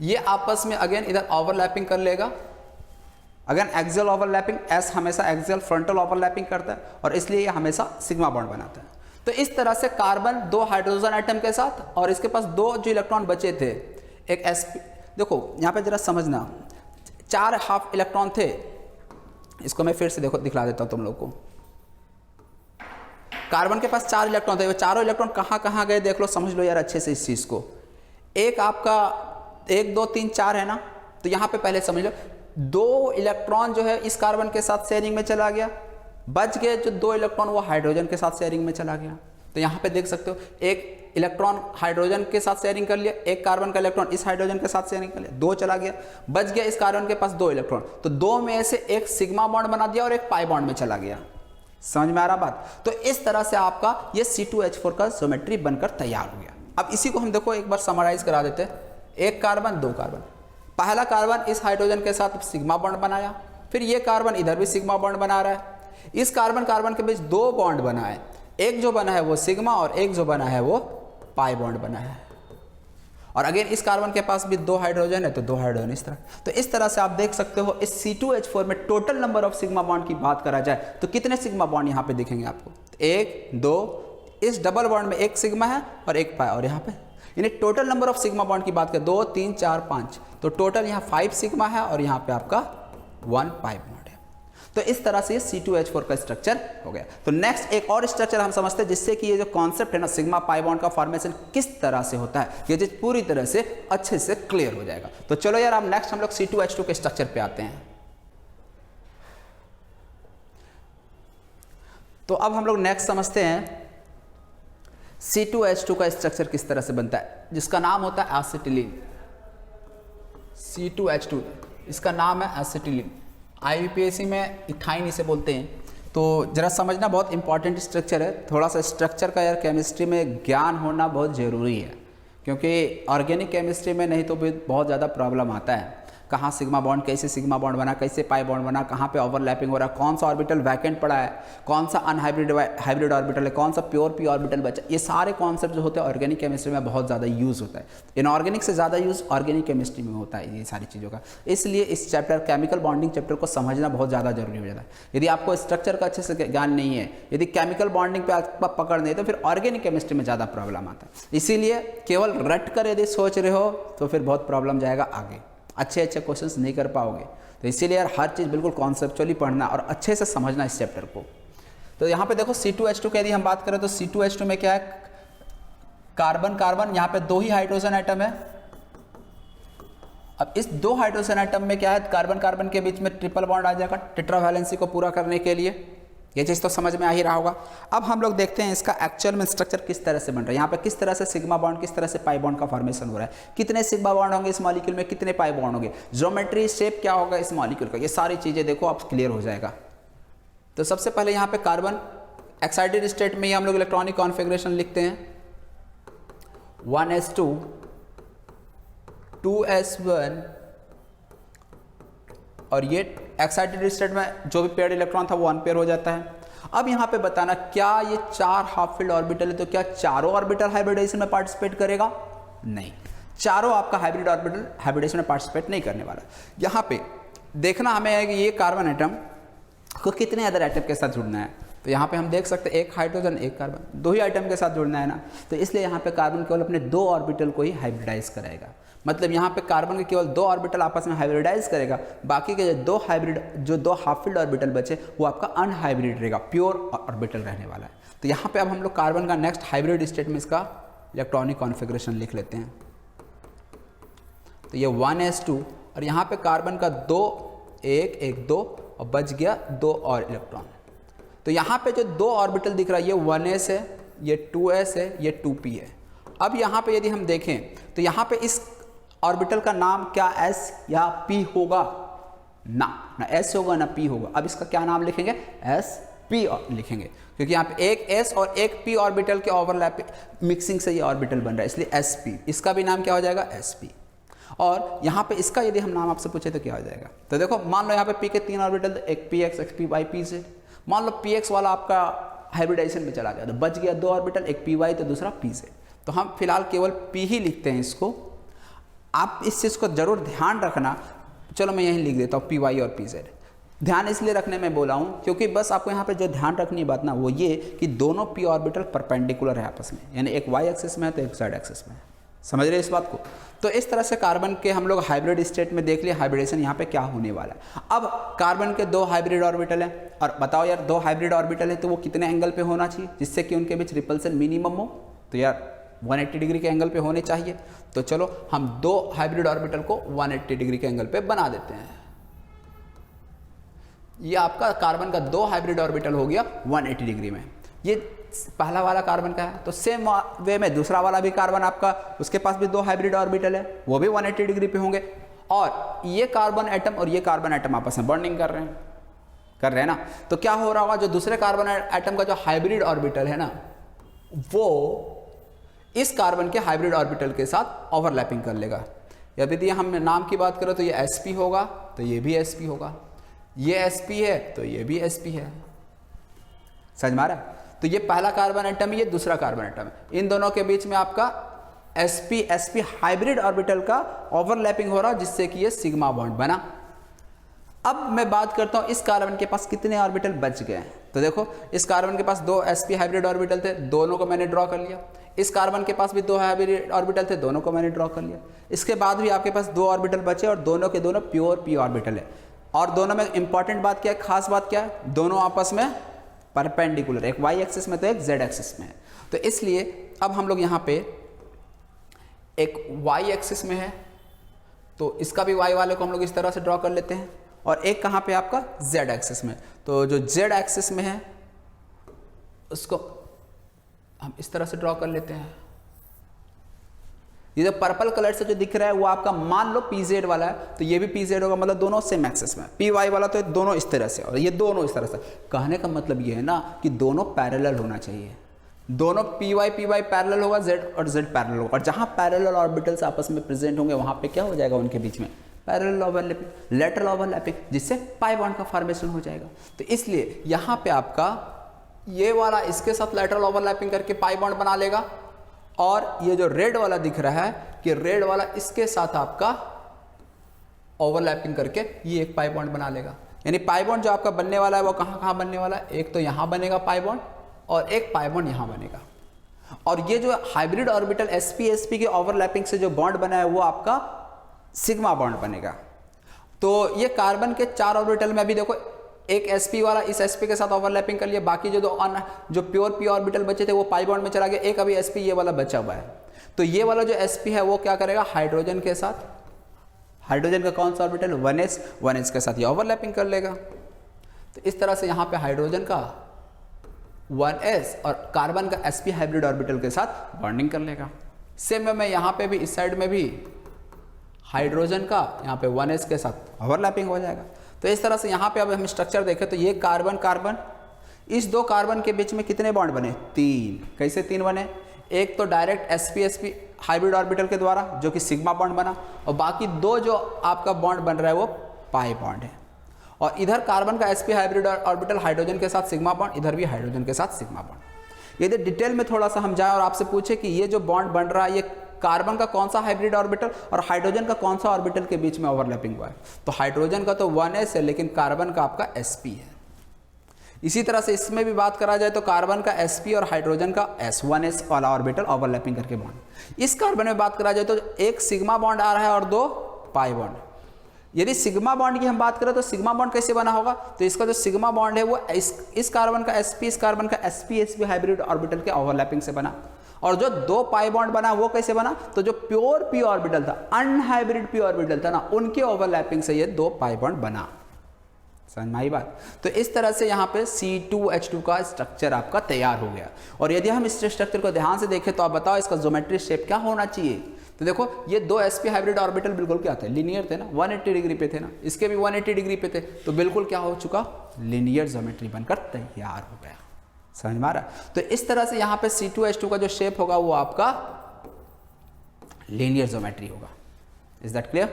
ये आपस में अगेन इधर ओवरलैपिंग कर लेगा, अगेन एक्सियल ओवरलैपिंग, s हमेशा एक्सियल फ्रंटल ओवरलैपिंग करता है और इसलिए ये हमेशा सिग्मा बॉन्ड बनाता है। तो इस तरह से कार्बन दो हाइड्रोजन एटम के साथ और इसके पास दो जो इलेक्ट्रॉन बचे थे, एक sp, देखो यहाँ पे जरा समझना, चार हाफ इलेक्ट्रॉन थे, इसको मैं फिर से देखो दिखला देता हूँ तुम लोग को। कार्बन के पास चार इलेक्ट्रॉन थे, वो चारों इलेक्ट्रॉन कहाँ कहाँ गए देख लो, समझ लो यार अच्छे से इस चीज़ को। एक आपका 1 2 3 4 है ना, तो यहाँ पे पहले समझ लो दो इलेक्ट्रॉन जो है इस कार्बन के साथ शेयरिंग में चला गया, बच गए जो दो इलेक्ट्रॉन वो हाइड्रोजन के साथ शेयरिंग में चला गया। तो यहाँ पे देख सकते हो एक इलेक्ट्रॉन हाइड्रोजन के साथ शेयरिंग कर लिया, एक कार्बन का इलेक्ट्रॉन इस हाइड्रोजन के साथ शेयरिंग कर लिया, दो चला गया, बच गया इस कार्बन के पास दो इलेक्ट्रॉन, तो दो में से एक सिग्मा बॉन्ड बना दिया और एक पाई बॉन्ड में चला गया। समझ में आ रहा बात। तो इस तरह से आपका ये C2H4 का ज्योमेट्री बनकर तैयार हो गया। अब इसी को हम देखो एक बार समराइज करा देते हैं। एक कार्बन दो कार्बन, पहला कार्बन इस हाइड्रोजन के साथ सिग्मा बॉन्ड बनाया, फिर ये कार्बन इधर भी सिग्मा बॉन्ड बना रहा है, इस कार्बन कार्बन के बीच दो बॉन्ड बना है, एक जो बना है वो सिग्मा और एक जो बना है वो पाई बॉन्ड बना है। और अगेन इस कार्बन के पास भी दो हाइड्रोजन है तो दो हाइड्रोजन इस तरह। तो इस तरह से आप देख सकते हो इस C2H4 में total number of sigma bond की बात करा जाए तो कितने सिग्मा बॉन्ड यहाँ पे दिखेंगे आपको, 1 2, इस डबल बॉन्ड में एक सिग्मा है और एक पाई, और यहाँ पे यानी total number of sigma bond की बात करें 2 3 4 5, तो टोटल यहाँ 5 सिग्मा है और यहाँ पे आपका 1 पाई बॉन्ड है। तो इस तरह से ये C2H4 का स्ट्रक्चर हो गया। तो नेक्स्ट एक और स्ट्रक्चर हम समझते हैं जिससे कि ये जो कॉन्सेप्ट है ना सिग्मा पाई बॉन्ड का फॉर्मेशन किस तरह से होता है, ये चीज पूरी तरह से अच्छे से क्लियर हो जाएगा। तो चलो यार अब नेक्स्ट हम लोग C2H2 के स्ट्रक्चर पे आते हैं। तो अब हम लोग नेक्स्ट समझते हैं C2H2 का स्ट्रक्चर किस तरह से बनता है, जिसका नाम होता है एसिटिलीन। C2H2 इसका नाम है एसिटिलीन, IUPAC में इथाइन इसे बोलते हैं। तो जरा समझना बहुत इंपॉर्टेंट स्ट्रक्चर है। थोड़ा सा स्ट्रक्चर का यार केमिस्ट्री में ज्ञान होना बहुत ज़रूरी है, क्योंकि ऑर्गेनिक केमिस्ट्री में नहीं तो भी बहुत ज़्यादा प्रॉब्लम आता है। कहाँ सिग्मा बॉन्ड, कैसे सिग्मा बॉन्ड बना, कैसे पाई बॉन्ड बना, कहाँ पे ओवरलैपिंग हो रहा है, कौन सा ऑर्बिटल वैकेंट पड़ा है, कौन सा हाइब्रिड ऑर्बिटल है, कौन सा प्योर पी ऑर्बिटल बचा, ये सारे कॉन्सेप्ट जो होते हैं ऑर्गेनिक केमिस्ट्री में बहुत ज़्यादा यूज़ होता है। इनऑर्गेनिक से ज़्यादा यूज़ ऑर्गेनिक केमिस्ट्री में होता है ये सारी चीज़ों का। इसलिए इस चैप्टर केमिकल बॉन्डिंग चैप्टर को समझना बहुत ज़्यादा जरूरी हो जाता है। यदि आपको स्ट्रक्चर का अच्छे से ज्ञान नहीं है, यदि केमिकल बॉन्डिंग पे आप पकड़ नहीं, तो फिर ऑर्गेनिक केमिस्ट्री में ज़्यादा प्रॉब्लम आता है। इसीलिए केवल रट कर यदि सोच रहे हो तो फिर बहुत प्रॉब्लम जाएगा आगे, अच्छे क्वेश्चंस नहीं कर पाओगे। तो इसीलिए यार हर चीज़ बिल्कुल कॉन्सेप्चुअली पढ़ना और अच्छे से समझना इस चैप्टर को। तो यहाँ पे देखो C2H2 की यदि हम बात करें तो C2H2 में क्या है, कार्बन कार्बन, यहाँ पे 2 ही हाइड्रोजन एटम है। अब इस 2 हाइड्रोजन एटम में क्या है, कार्बन कार्बन के बीच में ट्रिपल बॉन्ड आ जाएगा टेट्रावैलेंसी को पूरा करने के लिए। ये चीज़ तो समझ में आ ही रहा होगा। अब हम लोग देखते हैं इसका एक्चुअल में स्ट्रक्चर किस तरह से बन रहा है। यहाँ पे किस तरह से सिग्मा बॉन्ड, किस तरह से पाई बॉन्ड का फॉर्मेशन हो रहा है, कितने सिग्मा बॉन्ड होंगे इस मॉलिक्यूल में, कितने पाई बॉन्ड होंगे, ज्योमेट्री शेप क्या होगा इस मॉलिक्यूल का, ये सारी चीज़ें देखो अब क्लियर हो जाएगा। तो सबसे पहले यहाँ पे कार्बन एक्साइटेड स्टेट में ही हम लोग इलेक्ट्रॉनिक कॉन्फ़िगरेशन लिखते हैं 1s2 2s1, और ये एक्साइटेड स्टेट में जो भी पेयर इलेक्ट्रॉन था वो अनपेयर हो जाता है। अब यहाँ पे बताना क्या ये 4 हाफ फील्ड ऑर्बिटल है, तो क्या चारों ऑर्बिटल हाइब्रिडेशन में पार्टिसिपेट करेगा? नहीं, चारों आपका हाइब्रिड ऑर्बिटल हाइब्रिडेशन में पार्टिसिपेट नहीं करने वाला। यहाँ पे देखना हमें है कि ये कार्बन एटम को कितने अदर एटम के साथ जुड़ना है। तो यहाँ पे हम देख सकते हैं एक हाइड्रोजन एक कार्बन, 2 ही आइटम के साथ जुड़ना है ना, तो इसलिए यहाँ पे कार्बन केवल अपने 2 ऑर्बिटल को ही हाइब्रिडाइज कराएगा। मतलब यहाँ पे कार्बन के केवल 2 ऑर्बिटल आपस में हाइब्रिडाइज करेगा, बाकी के जो 2 हाफ फील्ड ऑर्बिटल बचे वो आपका अनहाइब्रिड रहेगा, प्योर ऑर्बिटल रहने वाला है। तो यहाँ पे अब हम लोग कार्बन का नेक्स्ट हाइब्रिड स्टेट में इसका इलेक्ट्रॉनिक कॉन्फ़िगरेशन लिख लेते हैं। तो ये 1s2 और यहाँ पे कार्बन का 2 1 1 2 और बच गया 2 और इलेक्ट्रॉन। तो यहाँ पे जो 2 ऑर्बिटल दिख रहा है ये 1s है, ये 2s है, ये 2p है। अब यहाँ पे यदि हम देखें तो यहाँ पे इस ऑर्बिटल का नाम क्या s या p होगा? ना s होगा ना p होगा। अब इसका क्या नाम लिखेंगे? sp लिखेंगे, क्योंकि यहाँ पे एक s और एक p ऑर्बिटल के ओवरलैप मिक्सिंग से ये ऑर्बिटल बन रहा है, इसलिए sp। इसका भी नाम क्या हो जाएगा? sp। और यहाँ पे इसका यदि हम नाम आपसे पूछे तो क्या हो जाएगा? तो देखो मान लो यहाँ पे p के 3 ऑर्बिटल, एक px एक py pz। मान लो px वाला आपका हाइब्रिडाइजेशन में चला गया तो बच गया 2 ऑर्बिटल, एक py तो दूसरा pz। तो हम फिलहाल केवल p ही लिखते हैं इसको। आप इस चीज़ को जरूर ध्यान रखना। चलो मैं यहीं लिख देता हूँ py और pz। ध्यान इसलिए रखने में बोला हूँ क्योंकि बस आपको यहाँ पे जो ध्यान रखनी बात ना वो ये कि दोनों p ऑर्बिटल परपेंडिकुलर है आपस में, यानी एक y एक्सिस में है तो एक z एक्सिस में है। समझ रहे इस बात को? तो इस तरह से कार्बन के हम लोग हाइब्रिड स्टेट में देख लिए हाइब्रिडेशन यहाँ पे क्या होने वाला है। अब कार्बन के 2 हाइब्रिड ऑर्बिटल है, और बताओ यार 2 हाइब्रिड ऑर्बिटल है तो वो कितने एंगल पे होना चाहिए जिससे कि उनके बीच रिपल्सन मिनिमम हो? तो यार 180 डिग्री के एंगल पे होने चाहिए। तो चलो हम 2 हाइब्रिड ऑर्बिटल को 180 डिग्री के एंगल पे बना देते हैं। ये आपका कार्बन का 2 हाइब्रिड ऑर्बिटल हो गया 180 डिग्री में। ये पहला वाला कार्बन का है, तो सेम वे में दूसरा वाला भी कार्बन आपका, उसके पास भी 2 हाइब्रिड ऑर्बिटल है, वो भी 180 डिग्री पे होंगे। और ये कार्बन एटम और ये कार्बन एटम आपस में बॉन्डिंग कर रहे हैं ना। तो क्या हो रहा होगा, जो दूसरे कार्बन एटम का जो हाइब्रिड ऑर्बिटल है ना, वो इस कार्बन के हाइब्रिड ऑर्बिटल के साथ ओवरलैपिंग कर लेगा। यदि हम नाम की बात करें तो ये sp होगा, तो ये भी sp होगा, ये sp है तो ये भी sp है। समझ में आ रहा है? तो ये पहला कार्बन एटम है, ये दूसरा कार्बन एटम है, इन दोनों के बीच में आपका sp हाइब्रिड ऑर्बिटल का ओवरलैपिंग हो रहा है, जिससे कि ये सिग्मा बॉन्ड बना। अब मैं बात करता हूं इस कार्बन के पास कितने ऑर्बिटल बच गए हैं। तो देखो इस कार्बन के पास 2 sp हाइब्रिड ऑर्बिटल थे, दोनों को मैंने ड्रॉ कर लिया। इस कार्बन के पास भी 2 हाइब्रिड ऑर्बिटल थे, दोनों को मैंने ड्रॉ कर लिया। इसके बाद भी आपके पास 2 ऑर्बिटल बचे और दोनों के दोनों प्योर p ऑर्बिटल है। और दोनों में इंपॉर्टेंट बात क्या है, खास बात क्या है, दोनों आपस में परपेंडिकुलर, एक y एक्सिस में तो एक z एक्सिस में है। तो इसलिए अब हम लोग यहाँ पे एक y एक्सिस में है तो इसका भी y वाले को हम लोग इस तरह से ड्रॉ कर लेते हैं, और एक कहाँ पे आपका z एक्सिस में। तो जो z एक्सिस में है उसको हम इस तरह से ड्रॉ कर लेते हैं। ये जो पर्पल कलर से जो दिख रहा है वो आपका मान लो pz वाला है, तो ये भी pz होगा, मतलब दोनों सेम एक्सेस में। py वाला तो दोनों इस तरह से और ये दोनों इस तरह से। कहने का मतलब ये है ना कि दोनों पैरेलल होना चाहिए, दोनों py पैरेलल होगा, z और z पैरेलल होगा, और जहाँ पैरेलल ऑर्बिटल्स आपस में प्रेजेंट होंगे वहाँ पे क्या हो जाएगा उनके बीच में पैरेलल ओवरलैपिंग, लेटरल ओवरलैपिंग, जिससे पाई बॉन्ड का फॉर्मेशन हो जाएगा। तो इसलिए यहाँ पे आपका ये वाला इसके साथ लेटरल ओवरलैपिंग करके पाई बॉन्ड बना लेगा, और ये जो रेड वाला दिख रहा है कि रेड वाला इसके साथ आपका ओवरलैपिंग करके ये एक पाई बॉन्ड बना लेगा। यानी पाई बॉन्ड जो आपका बनने वाला है वो कहाँ कहाँ बनने वाला है, एक तो यहाँ बनेगा पाई बॉन्ड और एक पाई बॉन्ड यहाँ बनेगा। और ये जो हाइब्रिड ऑर्बिटल sp के ओवरलैपिंग से जो बॉन्ड बना है वो आपका सिग्मा बॉन्ड बनेगा। तो ये कार्बन के 4 ऑर्बिटल में अभी देखो एक sp वाला इस sp के साथ ओवरलैपिंग कर लिया, बाकी जो प्योर p ऑर्बिटल बचे थे वो पाई बॉन्ड में चला गया, एक अभी sp ये वाला बचा हुआ है। तो ये वाला जो sp है वो क्या करेगा, हाइड्रोजन के साथ, हाइड्रोजन का कौन सा ऑर्बिटल 1s के साथ ये ओवरलैपिंग कर लेगा। तो इस तरह से यहाँ पे हाइड्रोजन का 1s और कार्बन का sp हाइब्रिड ऑर्बिटल के साथ बॉन्डिंग कर लेगा। सेम में यहाँ पे भी इस साइड में भी हाइड्रोजन का यहाँ पे 1s के साथ ओवरलैपिंग हो जाएगा। तो इस तरह से यहाँ पे अब हम स्ट्रक्चर देखें तो ये कार्बन कार्बन, इस दो कार्बन के बीच में कितने बॉन्ड बने, 3। कैसे 3 बने, एक तो डायरेक्ट sp हाइब्रिड ऑर्बिटल के द्वारा जो कि सिग्मा बॉन्ड बना, और बाकी दो जो आपका बॉन्ड बन रहा है वो पाई बॉन्ड है। और इधर कार्बन का sp हाइब्रिड ऑर्बिटल हाइड्रोजन के साथ सिग्मा बॉन्ड, इधर भी हाइड्रोजन के साथ सिग्मा बॉन्ड। यदि डिटेल में थोड़ा सा हम जाएं और आपसे पूछे कि ये जो बॉन्ड बन रहा है ये कार्बन का कौन सा हाइब्रिड ऑर्बिटल और हाइड्रोजन का कौन सा ऑर्बिटल के बीच में ओवरलैपिंग हुआ है, तो हाइड्रोजन का तो 1s है लेकिन कार्बन का आपका sp है। इसी तरह से इसमें भी बात करा जाए तो कार्बन का sp और हाइड्रोजन का s1s वाला ऑर्बिटल ओवरलैपिंग करके बॉन्ड। इस कार्बन में बात करा जाए तो एक सिग्मा बॉन्ड आ रहा है और 2 पाई बॉन्ड। यदि सिग्मा बॉन्ड की हम बात करें तो सिग्मा बॉन्ड कैसे बना होगा, तो इसका जो सिग्मा बॉन्ड है वो इस कार्बन का sp इस कार्बन का sp हाइब्रिड ऑर्बिटल के ओवरलैपिंग से बना। और जो 2 पाई बॉन्ड बना वो कैसे बना, तो जो प्योर p ऑर्बिटल था, अनहाइब्रिड p ऑर्बिटल था ना, उनके ओवरलैपिंग से ये 2 पाई बॉन्ड बना। समझ में आई बात। तो इस तरह से यहाँ पे C2H2 का स्ट्रक्चर आपका तैयार हो गया। और यदि हम इस स्ट्रक्चर को ध्यान से देखें तो आप बताओ इसका ज्योमेट्री शेप क्या होना चाहिए। तो देखो ये 2 sp हाइब्रिड ऑर्बिटल बिल्कुल क्या थे, लीनियर थे ना, 180 डिग्री पे थे ना, इसके भी 180 डिग्री पे थे, तो बिल्कुल क्या हो चुका, लीनियर ज्योमेट्री बनकर तैयार हो गया। समझ में आ रहा। तो इस तरह से यहाँ पे C2H2 का जो शेप होगा वो आपका लीनियर ज्योमेट्री होगा। इज दैट क्लियर,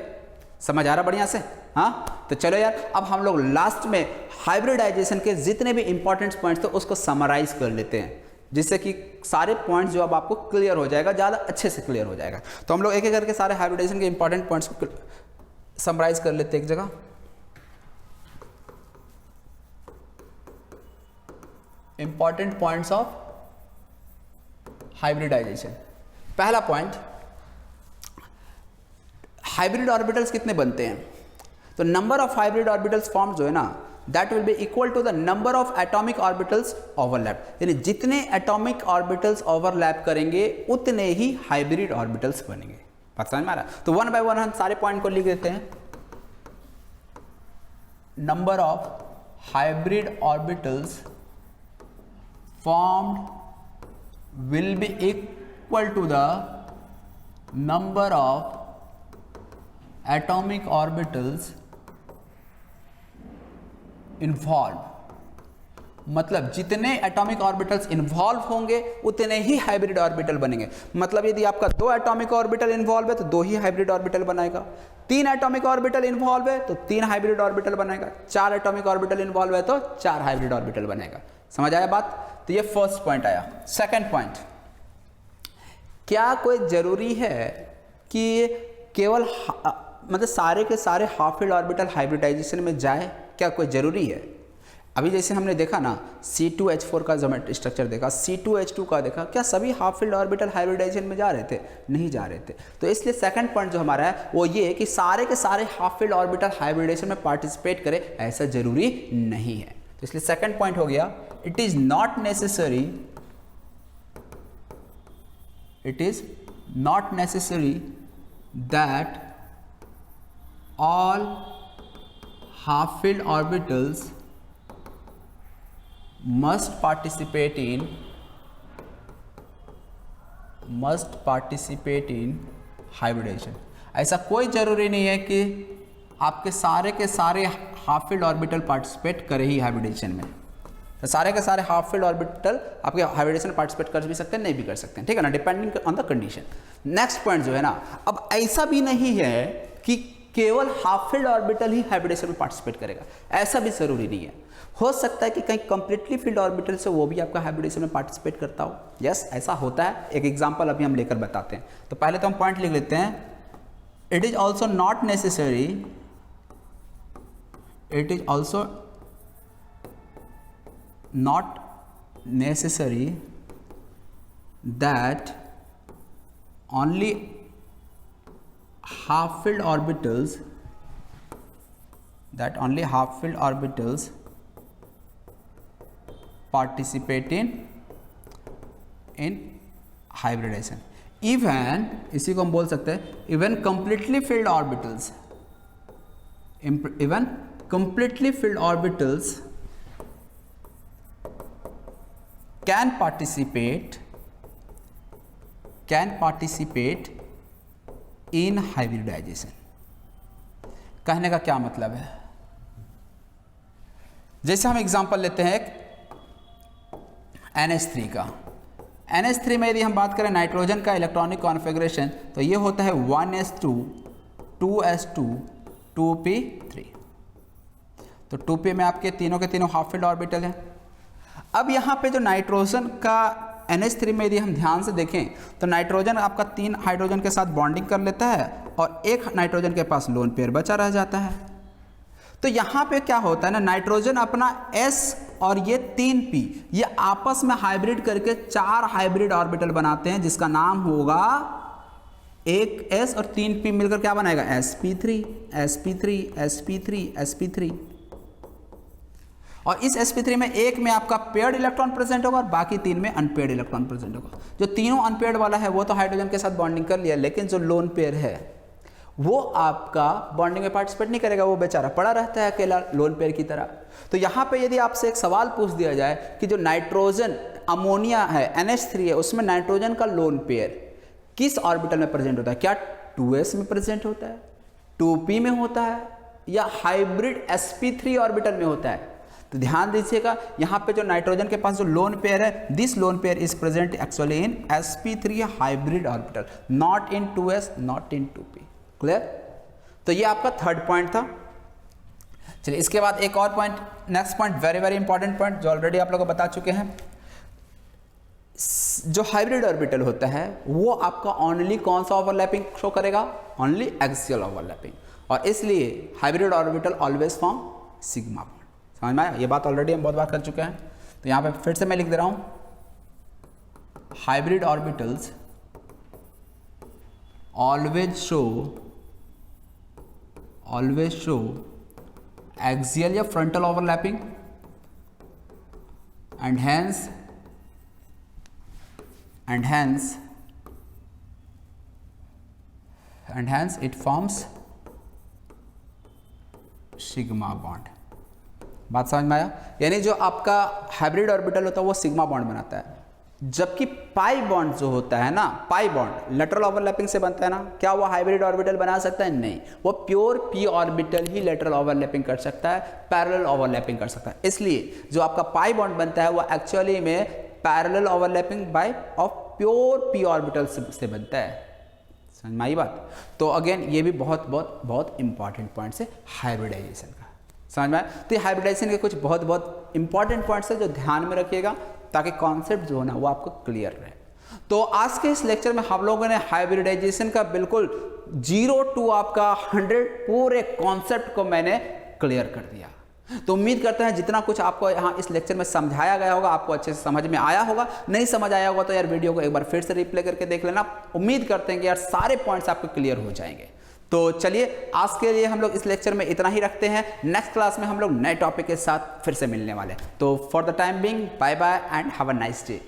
समझ आ रहा बढ़िया से। हाँ तो चलो यार, अब हम लोग लास्ट में हाइब्रिडाइजेशन के जितने भी इंपॉर्टेंट पॉइंट्स थे उसको समराइज कर लेते हैं, जिससे कि सारे पॉइंट्स जो अब आपको क्लियर हो जाएगा, ज़्यादा अच्छे से क्लियर हो जाएगा। तो हम लोग एक एक करके सारे हाइब्रिडाइजेशन के इंपॉर्टेंट पॉइंट्स को समराइज कर लेते हैं एक जगह। Important points of hybridization. पहला पॉइंट, हाइब्रिड ऑर्बिटल्स कितने बनते हैं, तो number of hybrid orbitals form जो है ना that will be equal to the number of atomic orbitals overlap. यानी जितने एटॉमिक ऑर्बिटल्स ओवरलैप करेंगे उतने ही हाइब्रिड ऑर्बिटल्स बनेंगे। बात समझ में आ रहा है। तो 1 बाय 1 हम सारे पॉइंट को लिख देते हैं। Number of hybrid orbitals formed will be equal to the number of atomic orbitals involved। मतलब जितने एटॉमिक ऑर्बिटल्स इन्वॉल्व होंगे उतने ही हाइब्रिड ऑर्बिटल बनेंगे। मतलब यदि आपका 2 एटॉमिक ऑर्बिटल इन्वॉल्व है तो 2 ही हाइब्रिड ऑर्बिटल बनाएगा, 3 एटॉमिक ऑर्बिटल इन्वॉल्व है तो 3 हाइब्रिड ऑर्बिटल बनाएगा, 4 एटॉमिक ऑर्बिटल इन्वॉल्व है तो 4 हाइब्रिड ऑर्बिटल बनेगा। समझ आया बात। तो ये फर्स्ट पॉइंट आया। सेकंड पॉइंट, क्या कोई जरूरी है कि केवल मतलब सारे के सारे हाफ फील्ड ऑर्बिटल हाइब्रिडाइजेशन में जाए, क्या कोई जरूरी है। अभी जैसे हमने देखा ना C2H4 का ज्योमेट्री स्ट्रक्चर देखा, C2H2 का देखा, क्या सभी हाफ फील्ड ऑर्बिटल हाइब्रिडाइजेशन में जा रहे थे, नहीं जा रहे थे। तो इसलिए सेकंड पॉइंट जो हमारा है वो ये है कि सारे के सारे हाफ फील्ड ऑर्बिटल हाइब्रिडाइजेशन में पार्टिसिपेट करें, ऐसा जरूरी नहीं है। तो इसलिए सेकंड पॉइंट हो गया, it is not necessary, it is not necessary that all half filled orbitals must participate in hybridization. ऐसा कोई ज़रूरी नहीं है कि आपके सारे के सारे हाफ फील्ड ऑर्बिटल पार्टिसिपेट करे ही हाइब्रिडाइजेशन में। तो सारे के सारे हाफ फील्ड ऑर्बिटल आपके हाइब्रिडेशन में पार्टिसिपेट कर भी सकते हैं, नहीं भी कर सकते हैं, ठीक है ना, depending on the condition. Next point जो है ना, अब ऐसा भी नहीं है कि केवल हाफ फील्ड ऑर्बिटल ही हाइब्रिडेशन में पार्टिसिपेट करेगा, ऐसा भी जरूरी नहीं है। हो सकता है कि कहीं कंप्लीटली फील्ड ऑर्बिटल से वो भी आपका हाइब्रिडेशन में पार्टिसिपेट करता हो। यस, ऐसा होता है। एक एग्जांपल अभी हम लेकर बताते हैं। तो पहले तो हम पॉइंट लिख लेते हैं, it is also not necessary, it is also not necessary that only half filled orbitals participate in hybridization। even इसी को हम बोल सकते हैं even completely filled orbitals can participate in hybridization। कहने का क्या मतलब है, जैसे हम एग्जांपल लेते हैं NH3 का। NH3 में यदि हम बात करें नाइट्रोजन का इलेक्ट्रॉनिक कॉन्फ़िगरेशन, तो ये होता है 1s2 2s2 2p3। तो 2p में आपके तीनों के तीनों हाफ फील्ड ऑर्बिटल हैं। अब यहाँ पे जो नाइट्रोजन का NH3 में यदि हम ध्यान से देखें तो नाइट्रोजन आपका 3 हाइड्रोजन के साथ बॉन्डिंग कर लेता है और एक नाइट्रोजन के पास लोन पेयर बचा रह जाता है। तो यहाँ पे क्या होता है ना, नाइट्रोजन अपना S और ये 3p ये आपस में हाइब्रिड करके 4 हाइब्रिड ऑर्बिटल बनाते हैं, जिसका नाम होगा एक S और 3p मिलकर क्या बनाएगा, sp3 sp3 sp3 sp3। और इस sp3 में एक में आपका पेयर्ड इलेक्ट्रॉन प्रेजेंट होगा और बाकी 3 में अनपेयर्ड इलेक्ट्रॉन प्रेजेंट होगा। जो तीनों अनपेयर्ड वाला है वो तो हाइड्रोजन के साथ बॉन्डिंग कर लिया, लेकिन जो लोन पेयर है वो आपका बॉन्डिंग में पार्टिसिपेट नहीं करेगा, वो बेचारा पड़ा रहता है अकेला लोन पेयर की तरह। तो यहाँ पे यदि आपसे एक सवाल पूछ दिया जाए कि जो नाइट्रोजन अमोनिया है NH3 है, उसमें नाइट्रोजन का लोन पेयर किस ऑर्बिटल में प्रेजेंट होता है, क्या 2s में प्रेजेंट होता है, 2p में होता है, या हाइब्रिड sp3 ऑर्बिटल में होता है? तो ध्यान दीजिएगा, यहाँ पे जो नाइट्रोजन के पास जो लोन पेयर है, this lone pair is present actually in sp3 hybrid orbital, not in 2s not in 2p। Clear? तो ये आपका थर्ड पॉइंट था। चलिए इसके बाद एक और point, next point very very important point जो ऑलरेडी आप लोगों को बता चुके हैं। जो हाइब्रिड ऑर्बिटल होता है वो आपका ओनली कौन सा ओवरलैपिंग शो करेगा, ओनली एक्सियल ओवरलैपिंग, और इसलिए hybrid orbital always form sigma bond. समझ में आया? ये बात ऑलरेडी हम बहुत बार कर चुके हैं, तो यहाँ पे फिर से मैं लिख दे रहा हूँ, hybrid orbitals always show axial या frontal overlapping and hence it forms sigma bond. बात समझ में आया? यानी जो आपका हाइब्रिड ऑर्बिटल होता है वो सिग्मा बॉन्ड बनाता है, जबकि पाई बॉन्ड जो होता है ना, पाई बॉन्ड लेटरल ओवरलैपिंग से बनता है ना, क्या वो हाइब्रिड ऑर्बिटल बना सकता है? नहीं, वो प्योर p ऑर्बिटल ही लेटरल ओवरलैपिंग कर सकता है, पैरेलल ओवरलैपिंग कर सकता है। इसलिए जो आपका पाई बॉन्ड बनता है वो एक्चुअली में parallel overlapping by of pure p orbital से बनता है। समझ में आई बात? तो अगेन ये भी बहुत इंपॉर्टेंट पॉइंट्स है हाइब्रिडाइजेशन का। समझ में आया? तो ये हाइब्रिडाइजेशन के कुछ बहुत इंपॉर्टेंट पॉइंट्स है जो ध्यान में रखिएगा, ताकि कॉन्सेप्ट जो है ना वो आपको क्लियर रहे। तो आज के इस लेक्चर में हम लोगों ने हाइब्रिडाइजेशन का बिल्कुल 0 to आपका 100 पूरे कॉन्सेप्ट को मैंने क्लियर कर दिया। तो उम्मीद करते हैं जितना कुछ आपको यहाँ इस लेक्चर में समझाया गया होगा आपको अच्छे से समझ में आया होगा। नहीं समझ आया होगा तो यार वीडियो को एक बार फिर से रिप्ले करके देख लेना। उम्मीद करते हैं कि यार सारे पॉइंट्स आपको क्लियर हो जाएंगे। तो चलिए आज के लिए हम लोग इस लेक्चर में इतना ही रखते हैं। नेक्स्ट क्लास में हम लोग नए टॉपिक के साथ फिर से मिलने वाले हैं। तो for the time being bye bye and have a nice day.